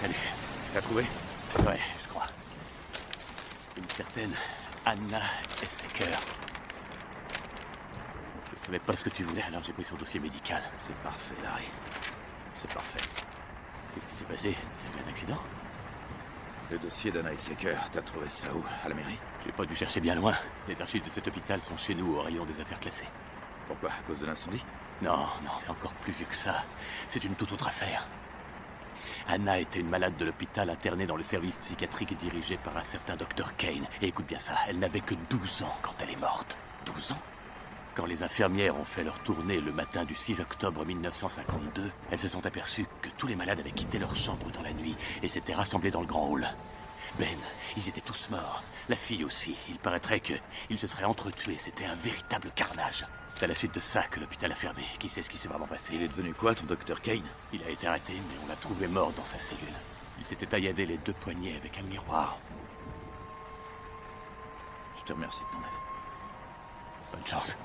Salut. T'as trouvé? Ouais, je crois. Une certaine Anna Esseker. Je savais pas ce que tu voulais, alors j'ai pris son dossier médical. C'est parfait, Larry. C'est parfait. Qu'est-ce qui s'est passé? T'as eu un accident? Le dossier d'Anna Esseker, t'as trouvé ça où? À la mairie? J'ai pas dû chercher bien loin. Les archives de cet hôpital sont chez nous, au rayon des affaires classées. Pourquoi? À cause de l'incendie? Non, c'est encore plus vieux que ça. C'est une toute autre affaire. Anna était une malade de l'hôpital internée dans le service psychiatrique dirigé par un certain Dr. Kane. Et écoute bien ça, elle n'avait que 12 ans quand elle est morte. 12 ans? Quand les infirmières ont fait leur tournée le matin du 6 octobre 1952, elles se sont aperçues que tous les malades avaient quitté leur chambre dans la nuit et s'étaient rassemblés dans le grand hall. Ben, ils étaient tous morts. La fille aussi. Il paraîtrait qu'ils se seraient entretués. C'était un véritable carnage. C'est à la suite de ça que l'hôpital a fermé. Qui sait ce qui s'est vraiment passé? Il est devenu quoi, ton Dr. Kane? Il a été arrêté, mais on l'a trouvé mort dans sa cellule. Il s'était tailladé les 2 poignets avec un miroir. Je te remercie de ton aide. Bonne chance.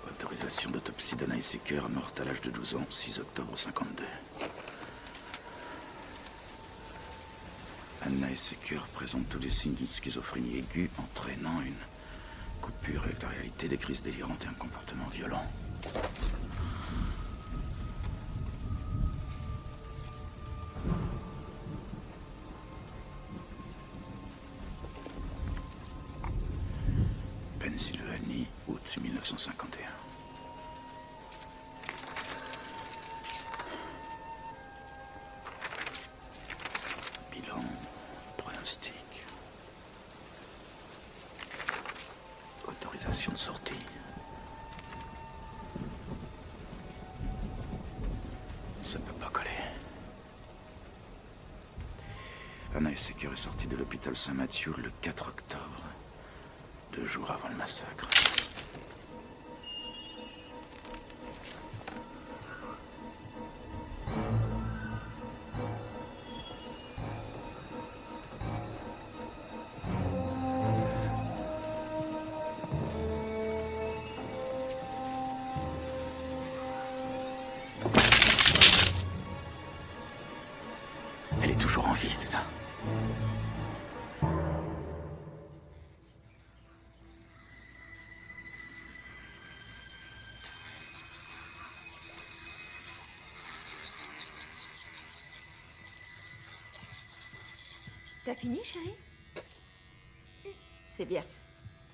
Autorisation d'autopsie d'Anna Esseker, morte à l'âge de 12 ans, 6 octobre 52. Anna Esseker présente tous les signes d'une schizophrénie aiguë entraînant une coupure avec la réalité, des crises délirantes et un comportement violent. Pennsylvanie, août 1951. Bilan, pronostic. Autorisation de sortie. Ça ne peut pas coller. Anna Esseker est sortie de l'hôpital Saint-Mathieu le 4 octobre. 2 jours avant le massacre. Elle est toujours en vie, c'est ça? T'as fini, chérie? C'est bien.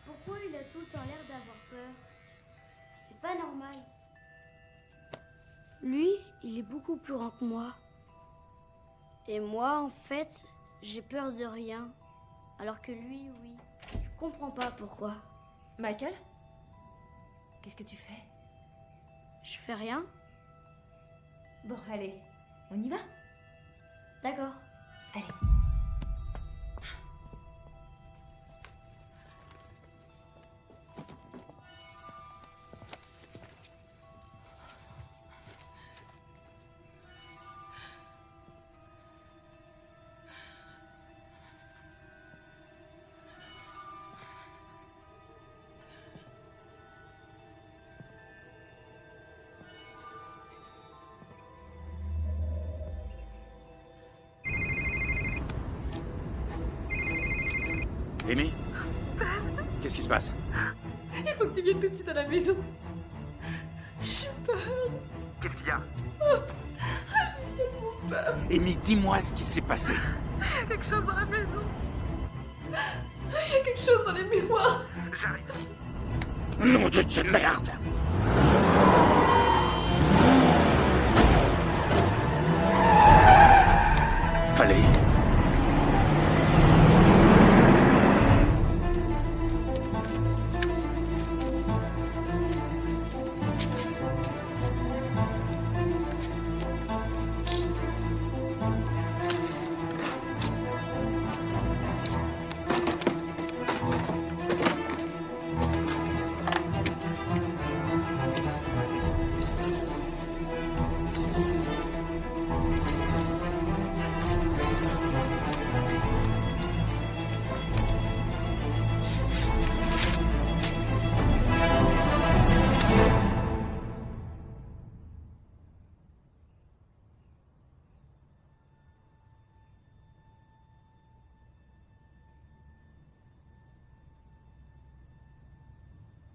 Pourquoi il a tout le temps l'air d'avoir peur? C'est pas normal. Lui, il est beaucoup plus grand que moi. Et moi, en fait, j'ai peur de rien. Alors que lui, oui. Je comprends pas pourquoi. Michael? Qu'est-ce que tu fais? Je fais rien. Bon, allez, on y va? D'accord. Allez. Amy? Qu'est-ce qui se passe? Il faut que tu viennes tout de suite à la maison. J'ai peur. Qu'est-ce qu'il y a? J'ai tellement peur. Amy, dis-moi ce qui s'est passé. Il y a quelque chose dans la maison. Il y a quelque chose dans les miroirs. J'arrive. Nom de Dieu de merde! Allez.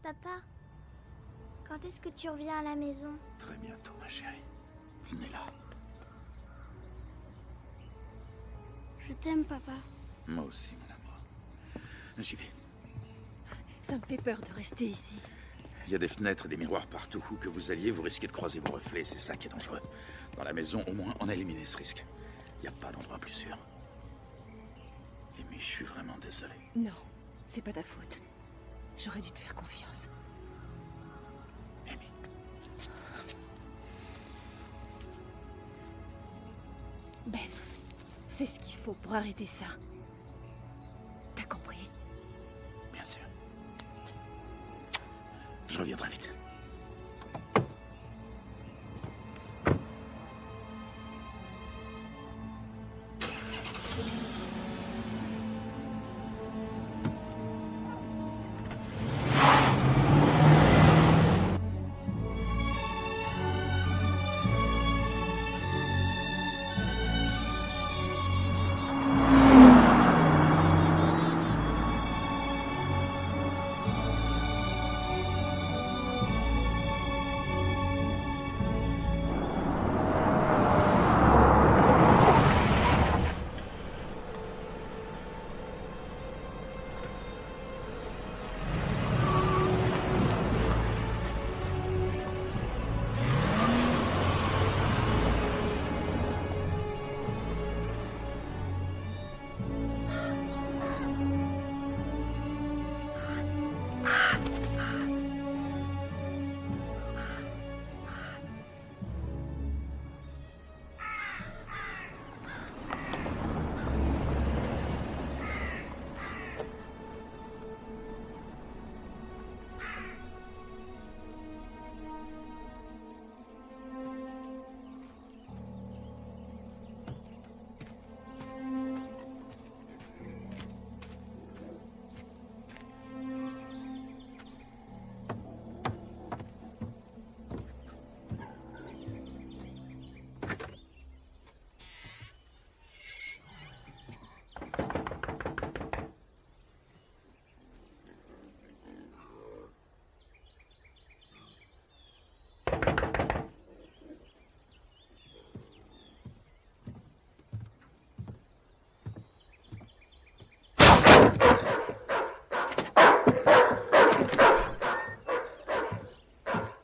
Papa, quand est-ce que tu reviens à la maison? Très bientôt, ma chérie. Venez là. Je t'aime, papa. Moi aussi, mon amour. J'y vais. Ça me fait peur de rester ici. Il y a des fenêtres et des miroirs partout. Où que vous alliez, vous risquez de croiser vos reflets. C'est ça qui est dangereux. Dans la maison, au moins, on a éliminé ce risque. Il n'y a pas d'endroit plus sûr. Amy, je suis vraiment désolé. Non, c'est pas ta faute. J'aurais dû te faire confiance. Amy. Ben, fais ce qu'il faut pour arrêter ça. T'as compris? Bien sûr. Je reviens très vite.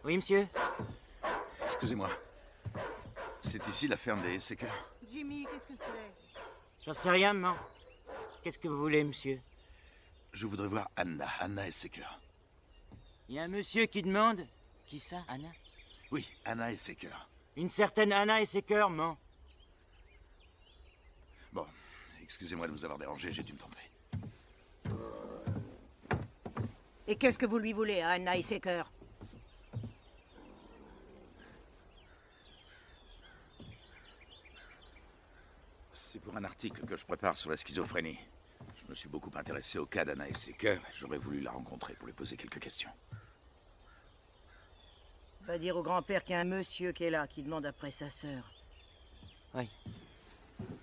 Oui, monsieur? Excusez-moi. C'est ici la ferme des Secker? Jimmy, qu'est-ce que c'est? J'en sais rien, maman. Qu'est-ce que vous voulez, monsieur? Je voudrais voir Anna. Anna Esseker. Il y a un monsieur qui demande... Qui ça, Anna? Oui, Anna Esseker. Une certaine Anna Esseker, ment. Bon, excusez-moi de vous avoir dérangé, j'ai dû me tromper. Et qu'est-ce que vous lui voulez à Anna Esseker? C'est pour un article que je prépare sur la schizophrénie. Je me suis beaucoup intéressé au cas d'Anna Esseker. J'aurais voulu la rencontrer pour lui poser quelques questions. Va dire au grand-père qu'il y a un monsieur qui est là, qui demande après sa sœur. Oui.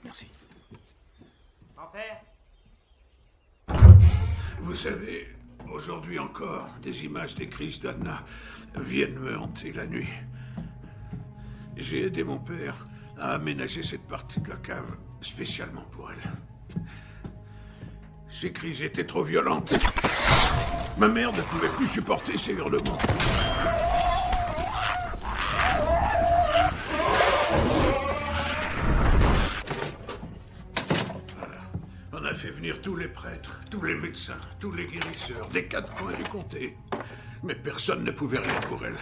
Merci. Grand-père? Vous savez, aujourd'hui encore, des images des crises d'Anna viennent me hanter la nuit. J'ai aidé mon père à aménager cette partie de la cave spécialement pour elle. Ces crises étaient trop violentes. Ma mère ne pouvait plus supporter ces hurlements. On a fait venir tous les prêtres, tous les médecins, tous les guérisseurs, des 4 coins du comté. Mais personne ne pouvait rien pour elle.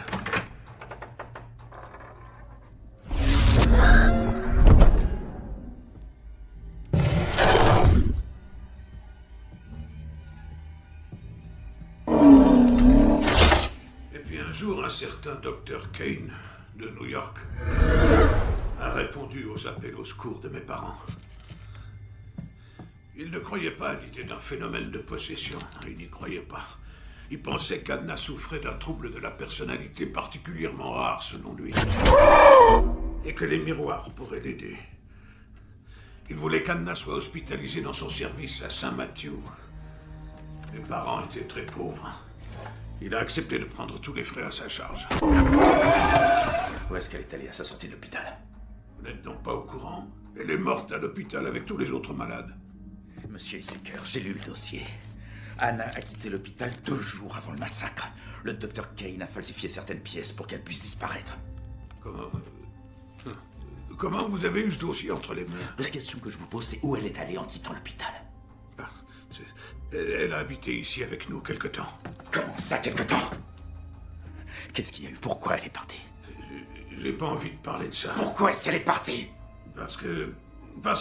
Et puis un jour, un certain Dr. Kane de New York a répondu aux appels au secours de mes parents. Il ne croyait pas à l'idée d'un phénomène de possession. Il n'y croyait pas. Il pensait qu'Anna souffrait d'un trouble de la personnalité particulièrement rare, selon lui. Et que les miroirs pourraient l'aider. Il voulait qu'Anna soit hospitalisée dans son service à Saint-Mathieu. Mes parents étaient très pauvres. Il a accepté de prendre tous les frais à sa charge. Où est-ce qu'elle est allée à sa sortie de l'hôpital? Vous n'êtes donc pas au courant? Elle est morte à l'hôpital avec tous les autres malades. Monsieur Esseker, j'ai lu le dossier. Anna a quitté l'hôpital 2 jours avant le massacre. Le docteur Kane a falsifié certaines pièces pour qu'elle puisse disparaître. Comment vous avez eu ce dossier entre les mains? La question que je vous pose, c'est où elle est allée en quittant l'hôpital. Elle a habité ici avec nous quelque temps. Comment ça, quelque temps? Qu'est-ce qu'il y a eu? Pourquoi elle est partie? J'ai pas envie de parler de ça. Pourquoi est-ce qu'elle est partie? Parce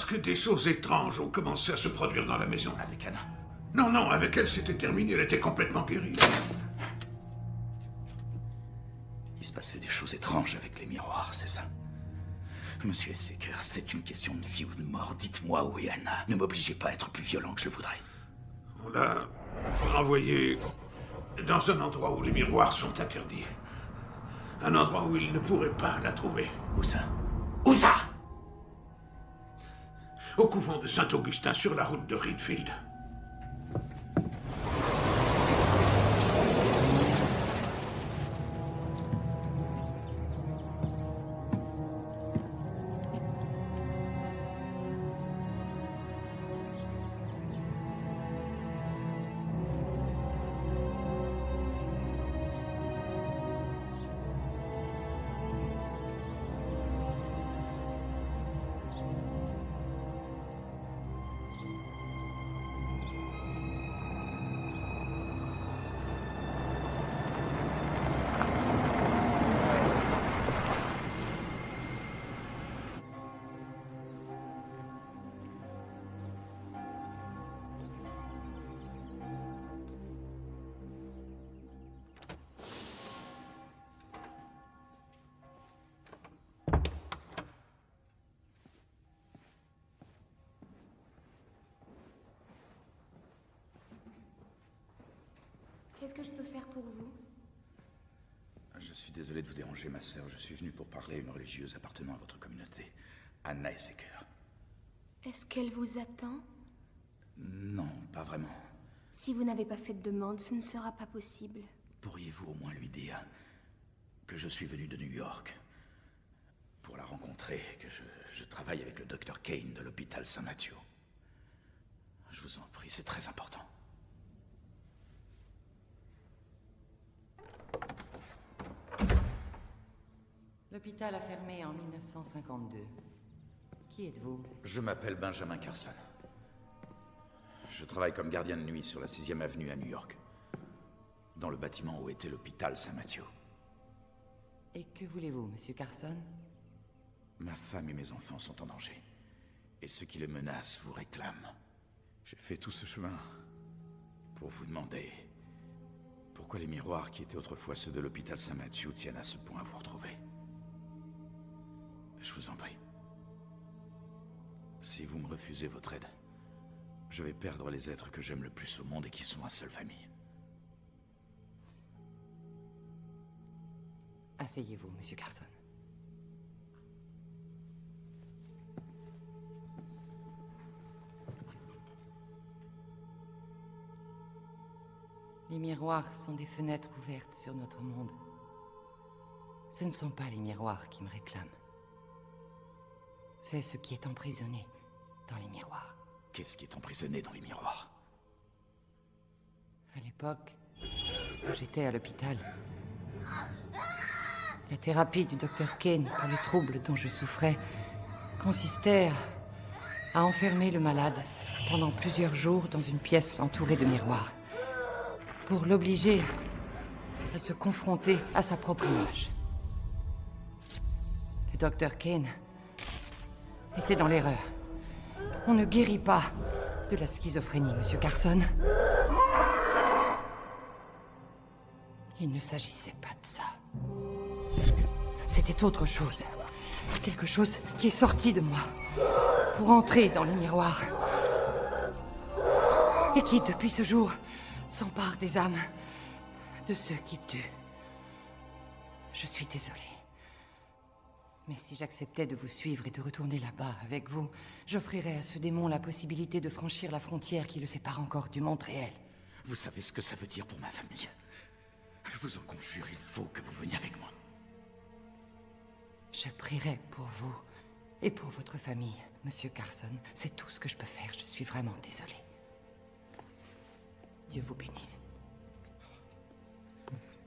que des choses étranges ont commencé à se produire dans la maison. Avec Anna? Non, avec elle, c'était terminé. Elle était complètement guérie. Il se passait des choses étranges avec les miroirs, c'est ça? Monsieur Esseker, c'est une question de vie ou de mort. Dites-moi où est Anna. Ne m'obligez pas à être plus violent que je le voudrais. On l'a envoyée dans un endroit où les miroirs sont interdits. Un endroit où il ne pourrait pas la trouver. Où ça? Où ça? Au couvent de Saint-Augustin, sur la route de Reedfield. Qu'est-ce que je peux faire pour vous? Je suis désolé de vous déranger, ma sœur. Je suis venu pour parler à une religieuse appartenant à votre communauté, Anna Esseker. Est-ce qu'elle vous attend? Non, pas vraiment. Si vous n'avez pas fait de demande, ce ne sera pas possible. Pourriez-vous au moins lui dire que je suis venu de New York pour la rencontrer, que je travaille avec le docteur Kane de l'hôpital Saint-Mathieu? Je vous en prie, c'est très important. L'hôpital a fermé en 1952. Qui êtes-vous? Je m'appelle Benjamin Carson. Je travaille comme gardien de nuit sur la 6e avenue à New York. Dans le bâtiment où était l'hôpital Saint-Mathieu. Et que voulez-vous, monsieur Carson? Ma femme et mes enfants sont en danger. Et ceux qui les menacent vous réclament. J'ai fait tout ce chemin pour vous demander pourquoi les miroirs qui étaient autrefois ceux de l'hôpital Saint-Mathieu tiennent à ce point à vous retrouver. Je vous en prie. Si vous me refusez votre aide, je vais perdre les êtres que j'aime le plus au monde et qui sont ma seule famille. Asseyez-vous, monsieur Carson. Les miroirs sont des fenêtres ouvertes sur notre monde. Ce ne sont pas les miroirs qui me réclament. C'est ce qui est emprisonné dans les miroirs. Qu'est-ce qui est emprisonné dans les miroirs? À l'époque, quand j'étais à l'hôpital, la thérapie du Dr. Kane pour les troubles dont je souffrais consistait à enfermer le malade pendant plusieurs jours dans une pièce entourée de miroirs, pour l'obliger à se confronter à sa propre image. Le Dr. Kane était dans l'erreur. On ne guérit pas de la schizophrénie, monsieur Carson. Il ne s'agissait pas de ça. C'était autre chose. Quelque chose qui est sorti de moi pour entrer dans les miroirs. Et qui, depuis ce jour, s'empare des âmes de ceux qui le tuent. Je suis désolé. Mais si j'acceptais de vous suivre et de retourner là-bas avec vous, j'offrirais à ce démon la possibilité de franchir la frontière qui le sépare encore du monde réel. Vous savez ce que ça veut dire pour ma famille? Je vous en conjure, il faut que vous veniez avec moi. Je prierai pour vous et pour votre famille, monsieur Carson. C'est tout ce que je peux faire. Je suis vraiment désolé. Dieu vous bénisse.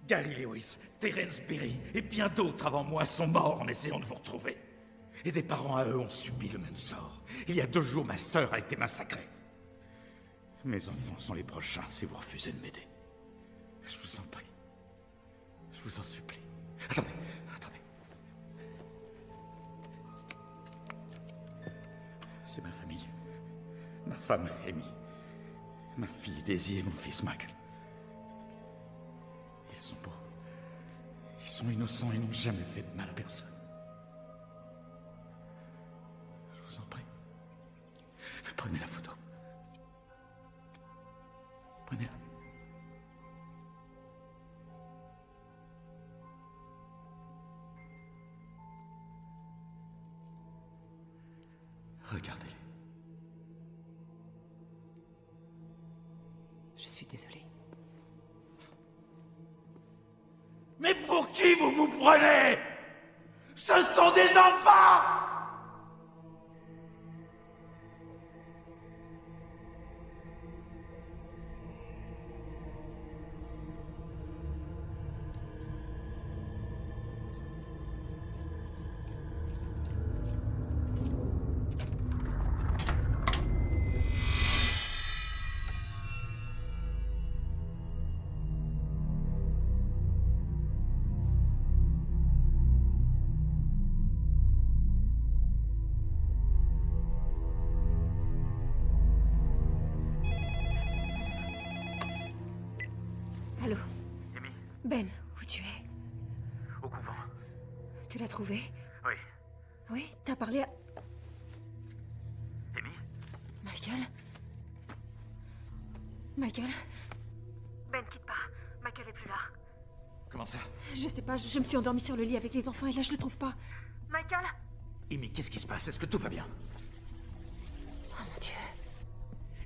Gary Lewis, Terence Berry et bien d'autres avant moi sont morts en essayant de vous retrouver. Et des parents à eux ont subi le même sort. Il y a 2 jours, ma sœur a été massacrée. Mes enfants sont les prochains si vous refusez de m'aider. Je vous en prie. Je vous en supplie. Attendez. C'est ma famille. Ma femme, Amy. Ma fille, Daisy, et mon fils, Michael. Ils sont beaux. Ils sont innocents et n'ont jamais fait de mal à personne. Je vous en prie. Prenez la photo. Prenez-la. Regardez-les. Je suis désolé. Mais pour qui vous vous prenez? Ce sont des enfants! Allô? Amy? Ben, où tu es? Au couvent. Tu l'as trouvé? Oui. Oui? T'as parlé à... Amy? Michael? Michael? Ben, quitte pas. Michael est plus là. Comment ça? Je sais pas, je me suis endormie sur le lit avec les enfants et là je le trouve pas. Michael? Amy, qu'est-ce qui se passe? Est-ce que tout va bien? Oh mon Dieu.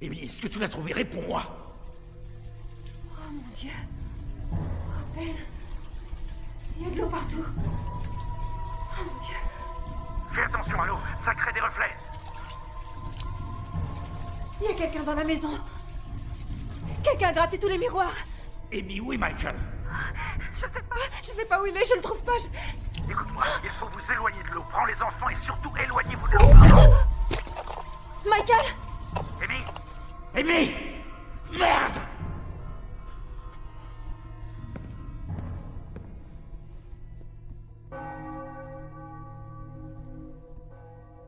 Amy, est-ce que tu l'as trouvé? Réponds-moi! Oh mon Dieu. Oh Ben. Il y a de l'eau partout. Oh mon Dieu. Fais attention à l'eau, ça crée des reflets. Il y a quelqu'un dans la maison. Quelqu'un a gratté tous les miroirs. Amy, où est Michael? Je sais pas où il est, je le trouve pas. Écoute-moi, il faut vous éloigner de l'eau. Prends les enfants et surtout éloignez-vous de l'eau. Michael! Amy, Amy! Merde!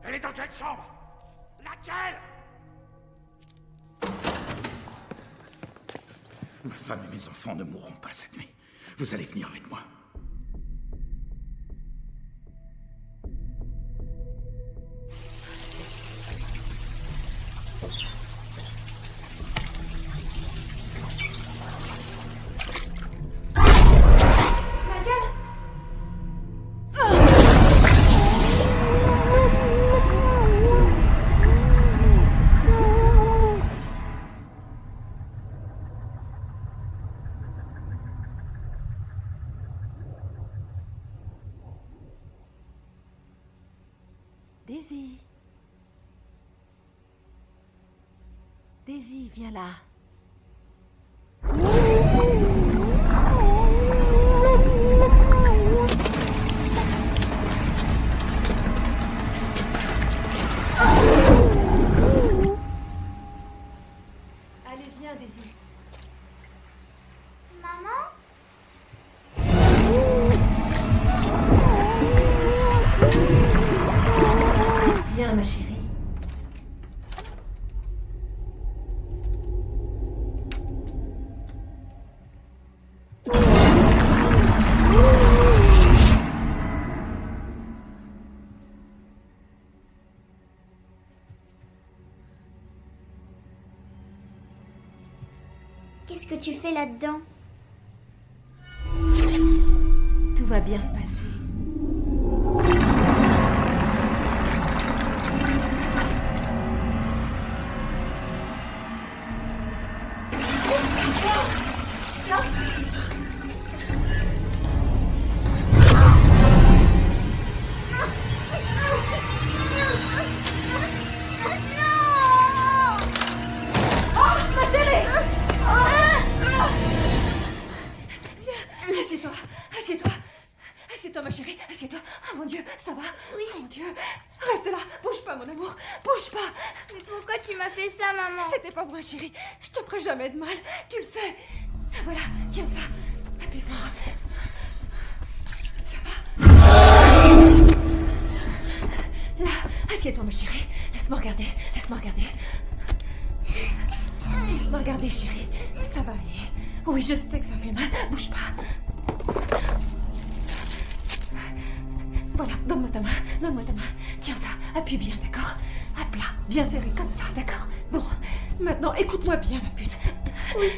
Elle est dans quelle chambre? Laquelle? Ma femme et mes enfants ne mourront pas cette nuit. Vous allez venir avec moi. Daisy. Daisy, viens là. Allez, viens, Daisy. Maman? Viens, ma chérie. Qu'est-ce que tu fais là-dedans? Tout va bien se passer. Assieds-toi, assieds-toi. Assieds-toi, ma chérie, assieds-toi. Oh mon Dieu, ça va? Oui. Oh mon Dieu. Reste là, bouge pas, mon amour, bouge pas. Mais pourquoi tu m'as fait ça, maman? C'était pas moi, chérie. Je te ferai jamais de mal, tu le sais. Voilà, tiens ça. Appuie fort. Ça va? Là, assieds-toi, ma chérie. Laisse-moi regarder, laisse-moi regarder. Laisse-moi regarder, chérie. Ça va venir. Oui, je sais que ça fait mal. Bouge pas. Voilà, donne-moi ta main, donne-moi ta main. Tiens ça, appuie bien, d'accord? À plat, bien serré, comme ça, d'accord? Bon, maintenant, écoute-moi bien, ma puce. Oui.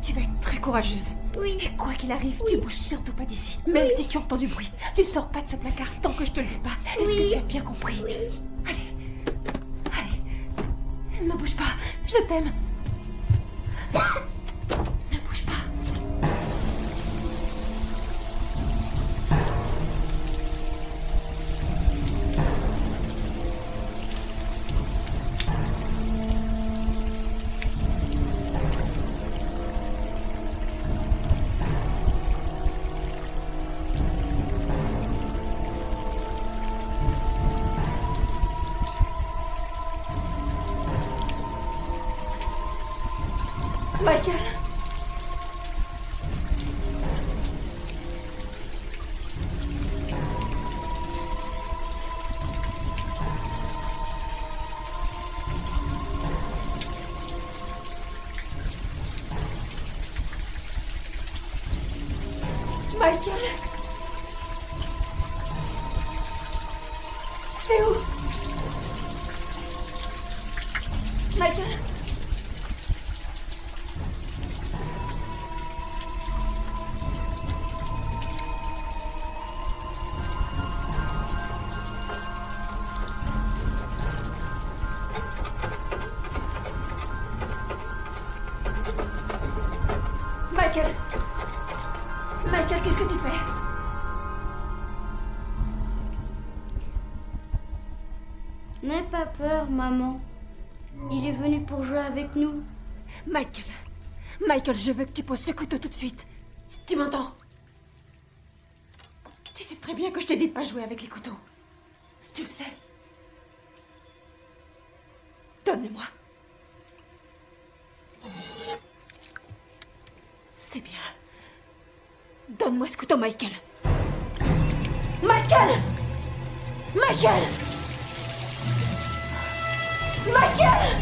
Tu vas être très courageuse. Oui. Et quoi qu'il arrive, tu bouges surtout pas d'ici. Même si tu entends du bruit, tu sors pas de ce placard tant que je te le dis pas. Est-ce que tu as bien compris? Oui. Allez, allez. Ne bouge pas, je t'aime. Ne bouge pas. Michael. Michael. T'es où? Michael. Michael. Michael, qu'est-ce que tu fais? N'aie pas peur, maman. Il est venu pour jouer avec nous. Michael. Michael, je veux que tu poses ce couteau tout de suite. Tu m'entends? Tu sais très bien que je t'ai dit de pas jouer avec les couteaux. Tu le sais. Donne-le-moi. Donne-moi ce couteau, Michael. Michael! Michael! Michael!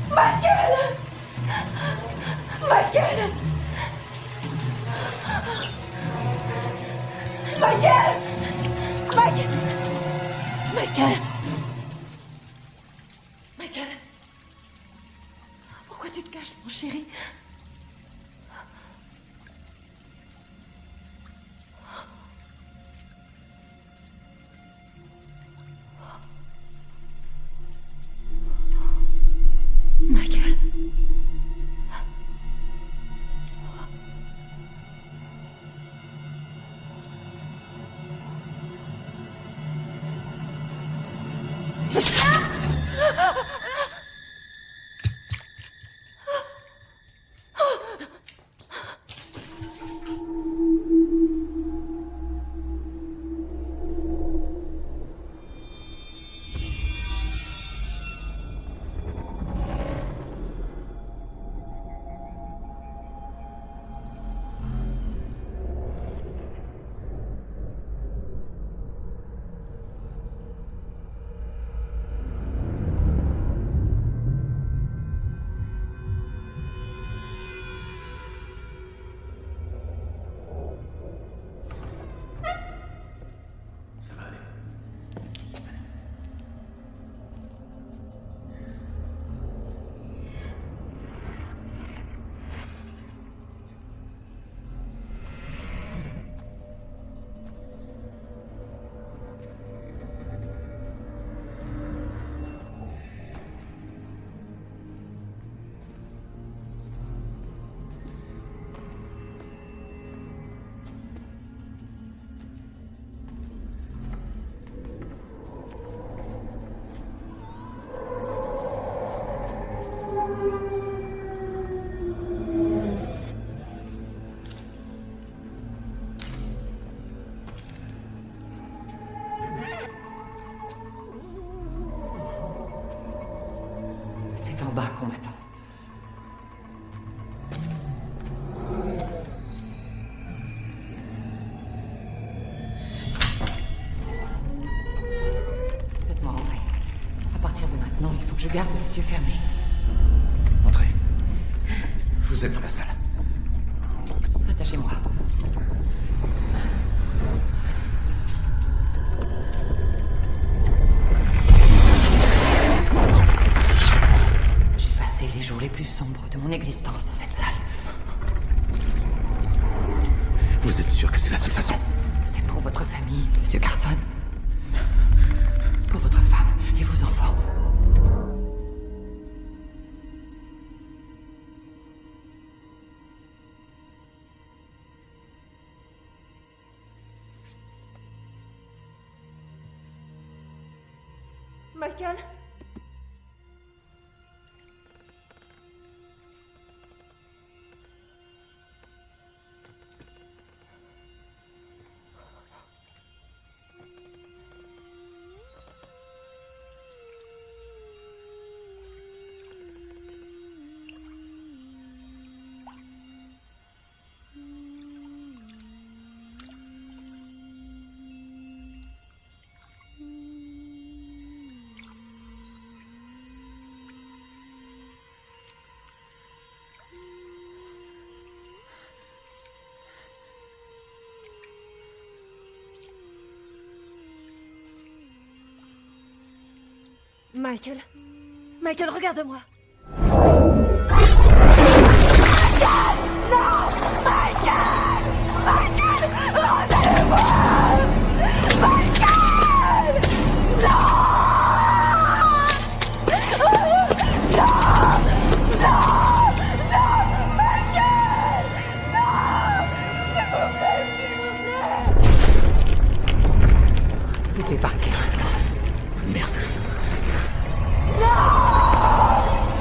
Michael! Michael! Michael! Michael! Michael! Michael! Pourquoi tu te caches, mon chéri? Michael? Ça va aller. C'est en bas qu'on m'attend. Faites-moi rentrer. À partir de maintenant, il faut que je garde les yeux fermés. Entrez. Vous êtes dans la salle. Attachez-moi. J'ai passé les jours les plus sombres de mon existence dans cette salle. Vous êtes sûr que c'est la seule façon? C'est pour votre famille, Monsieur Carson. Pour votre femme et vos enfants. Michael? Michael? Michael, regarde-moi! Vous pouvez partir maintenant. Merci. Non!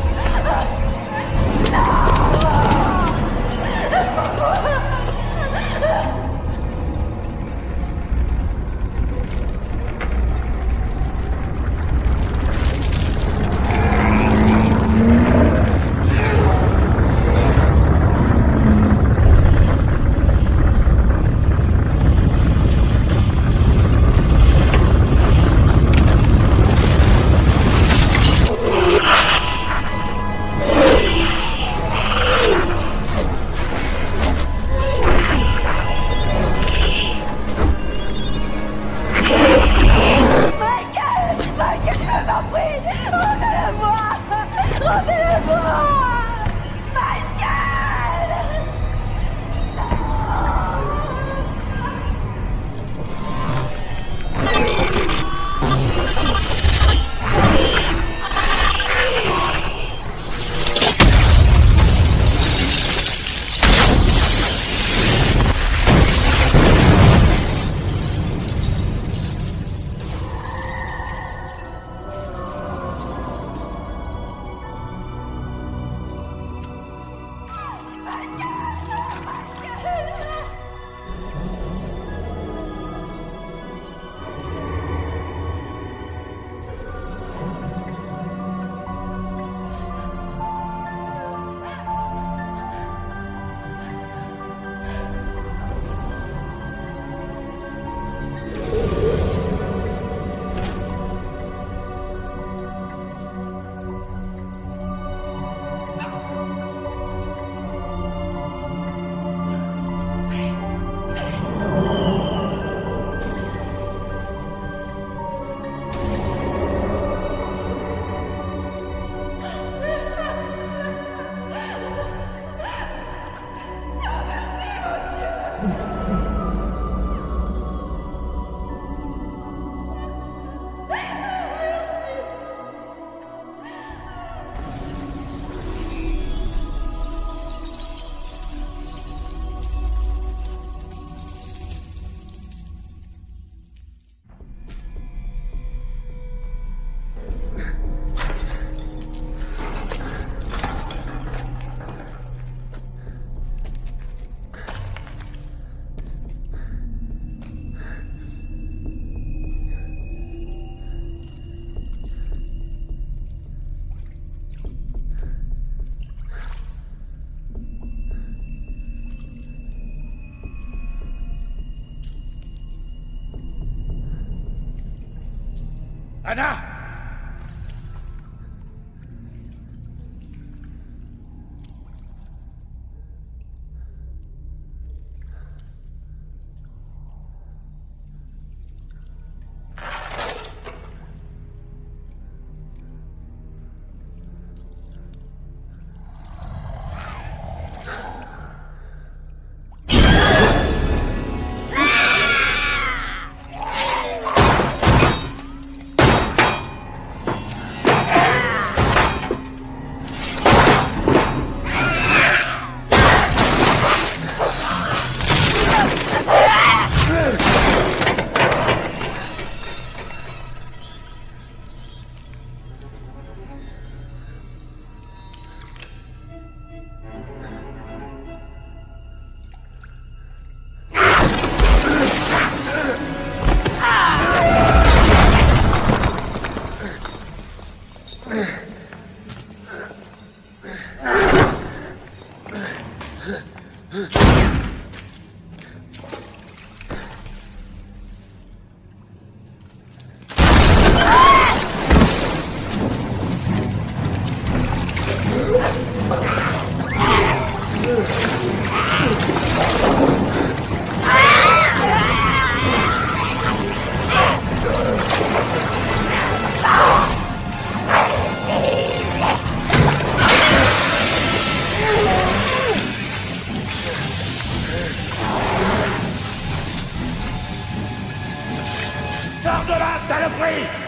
Anna! Sors de là, saloperie!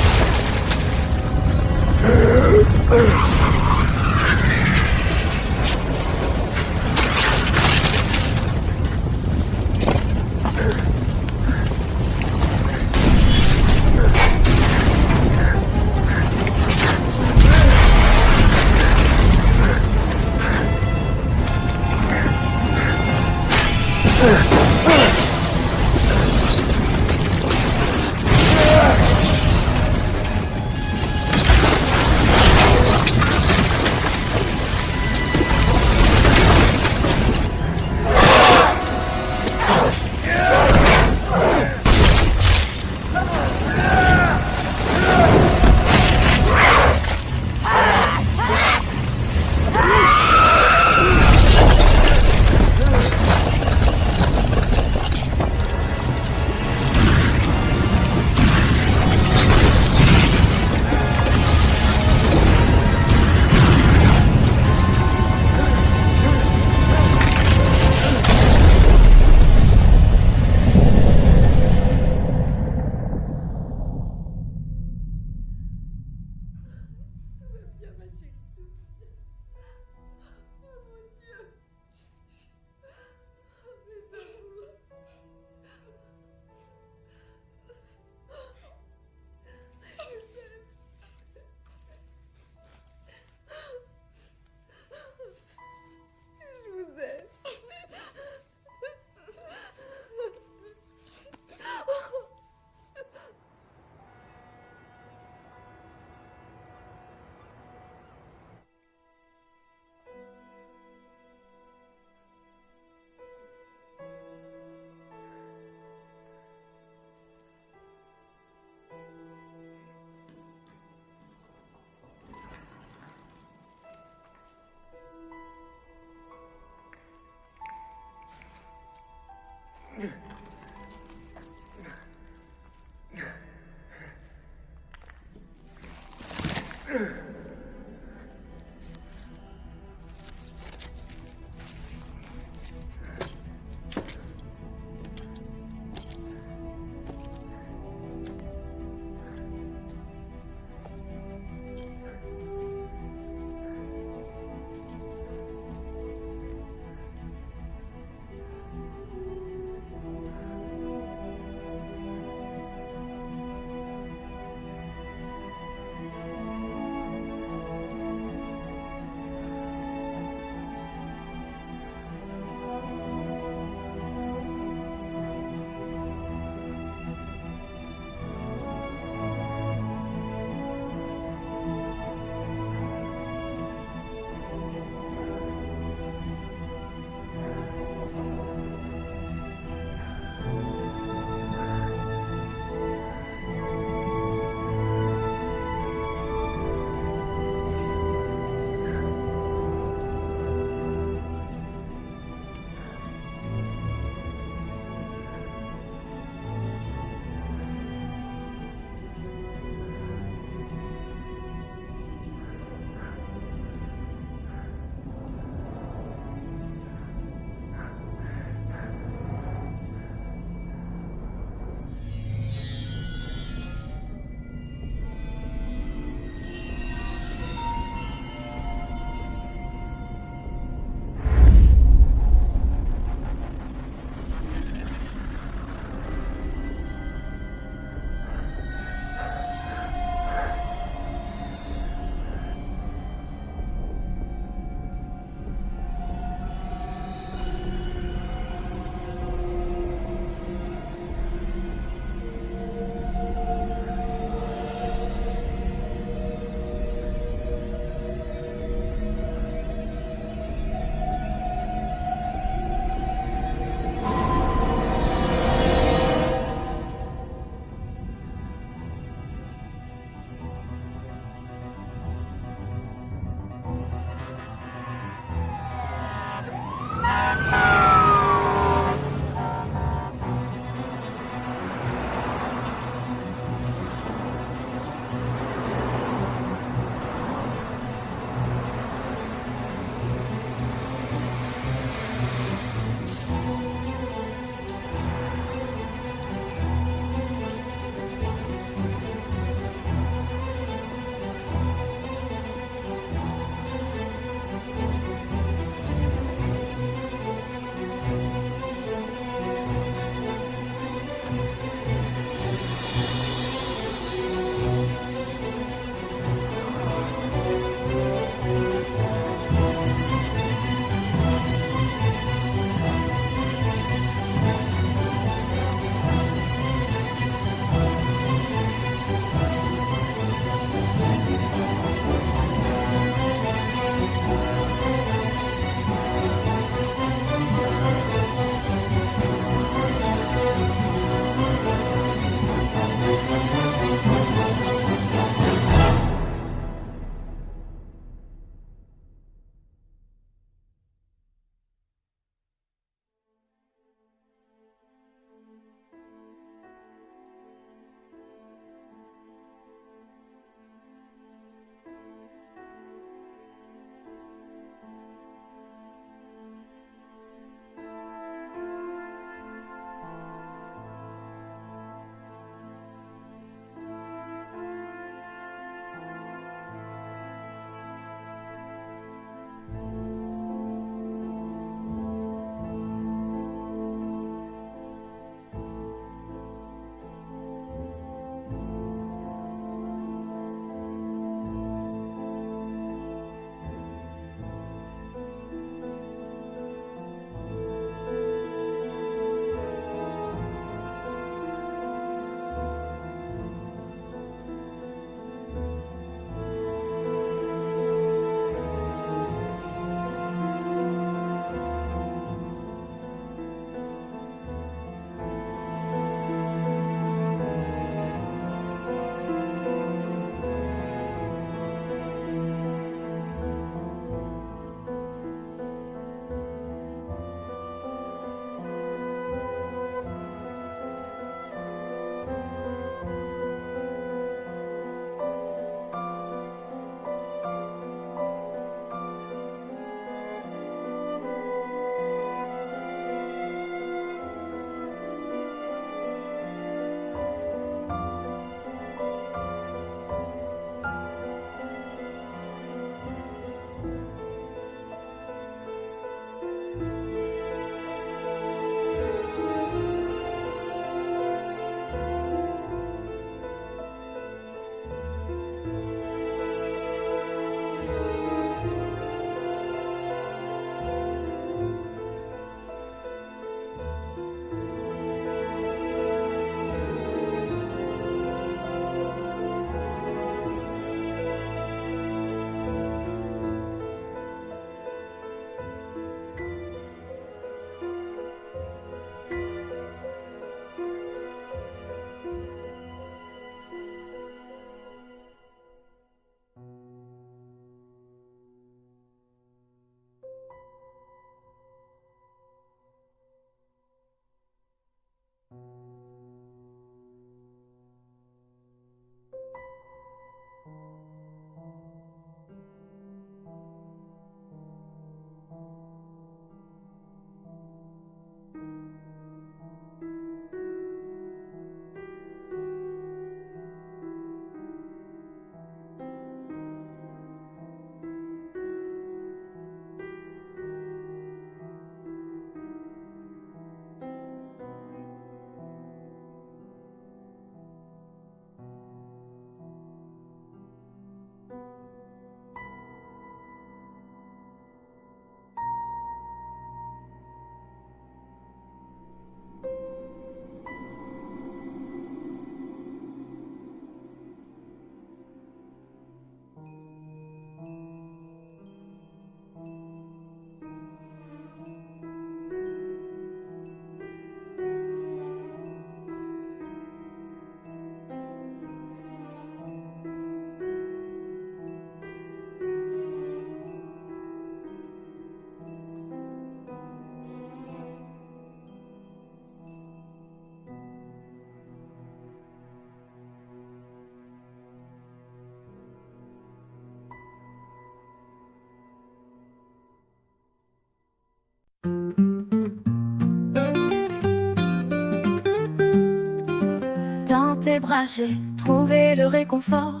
ses bras, j'ai trouvé le réconfort.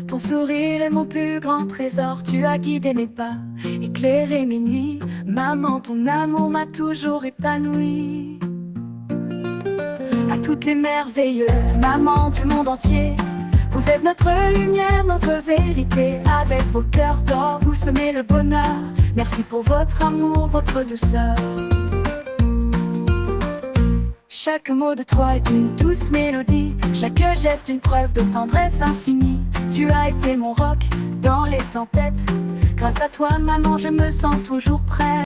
Ton sourire est mon plus grand trésor. Tu as guidé mes pas, éclairé mes nuits. Maman, ton amour m'a toujours épanouie. À toutes les merveilleuses mamans du monde entier, vous êtes notre lumière, notre vérité. Avec vos cœurs d'or, vous semez le bonheur. Merci pour votre amour, votre douceur. Chaque mot de toi est une douce mélodie. Chaque geste une preuve de tendresse infinie. Tu as été mon roc dans les tempêtes. Grâce à toi, maman, je me sens toujours prête.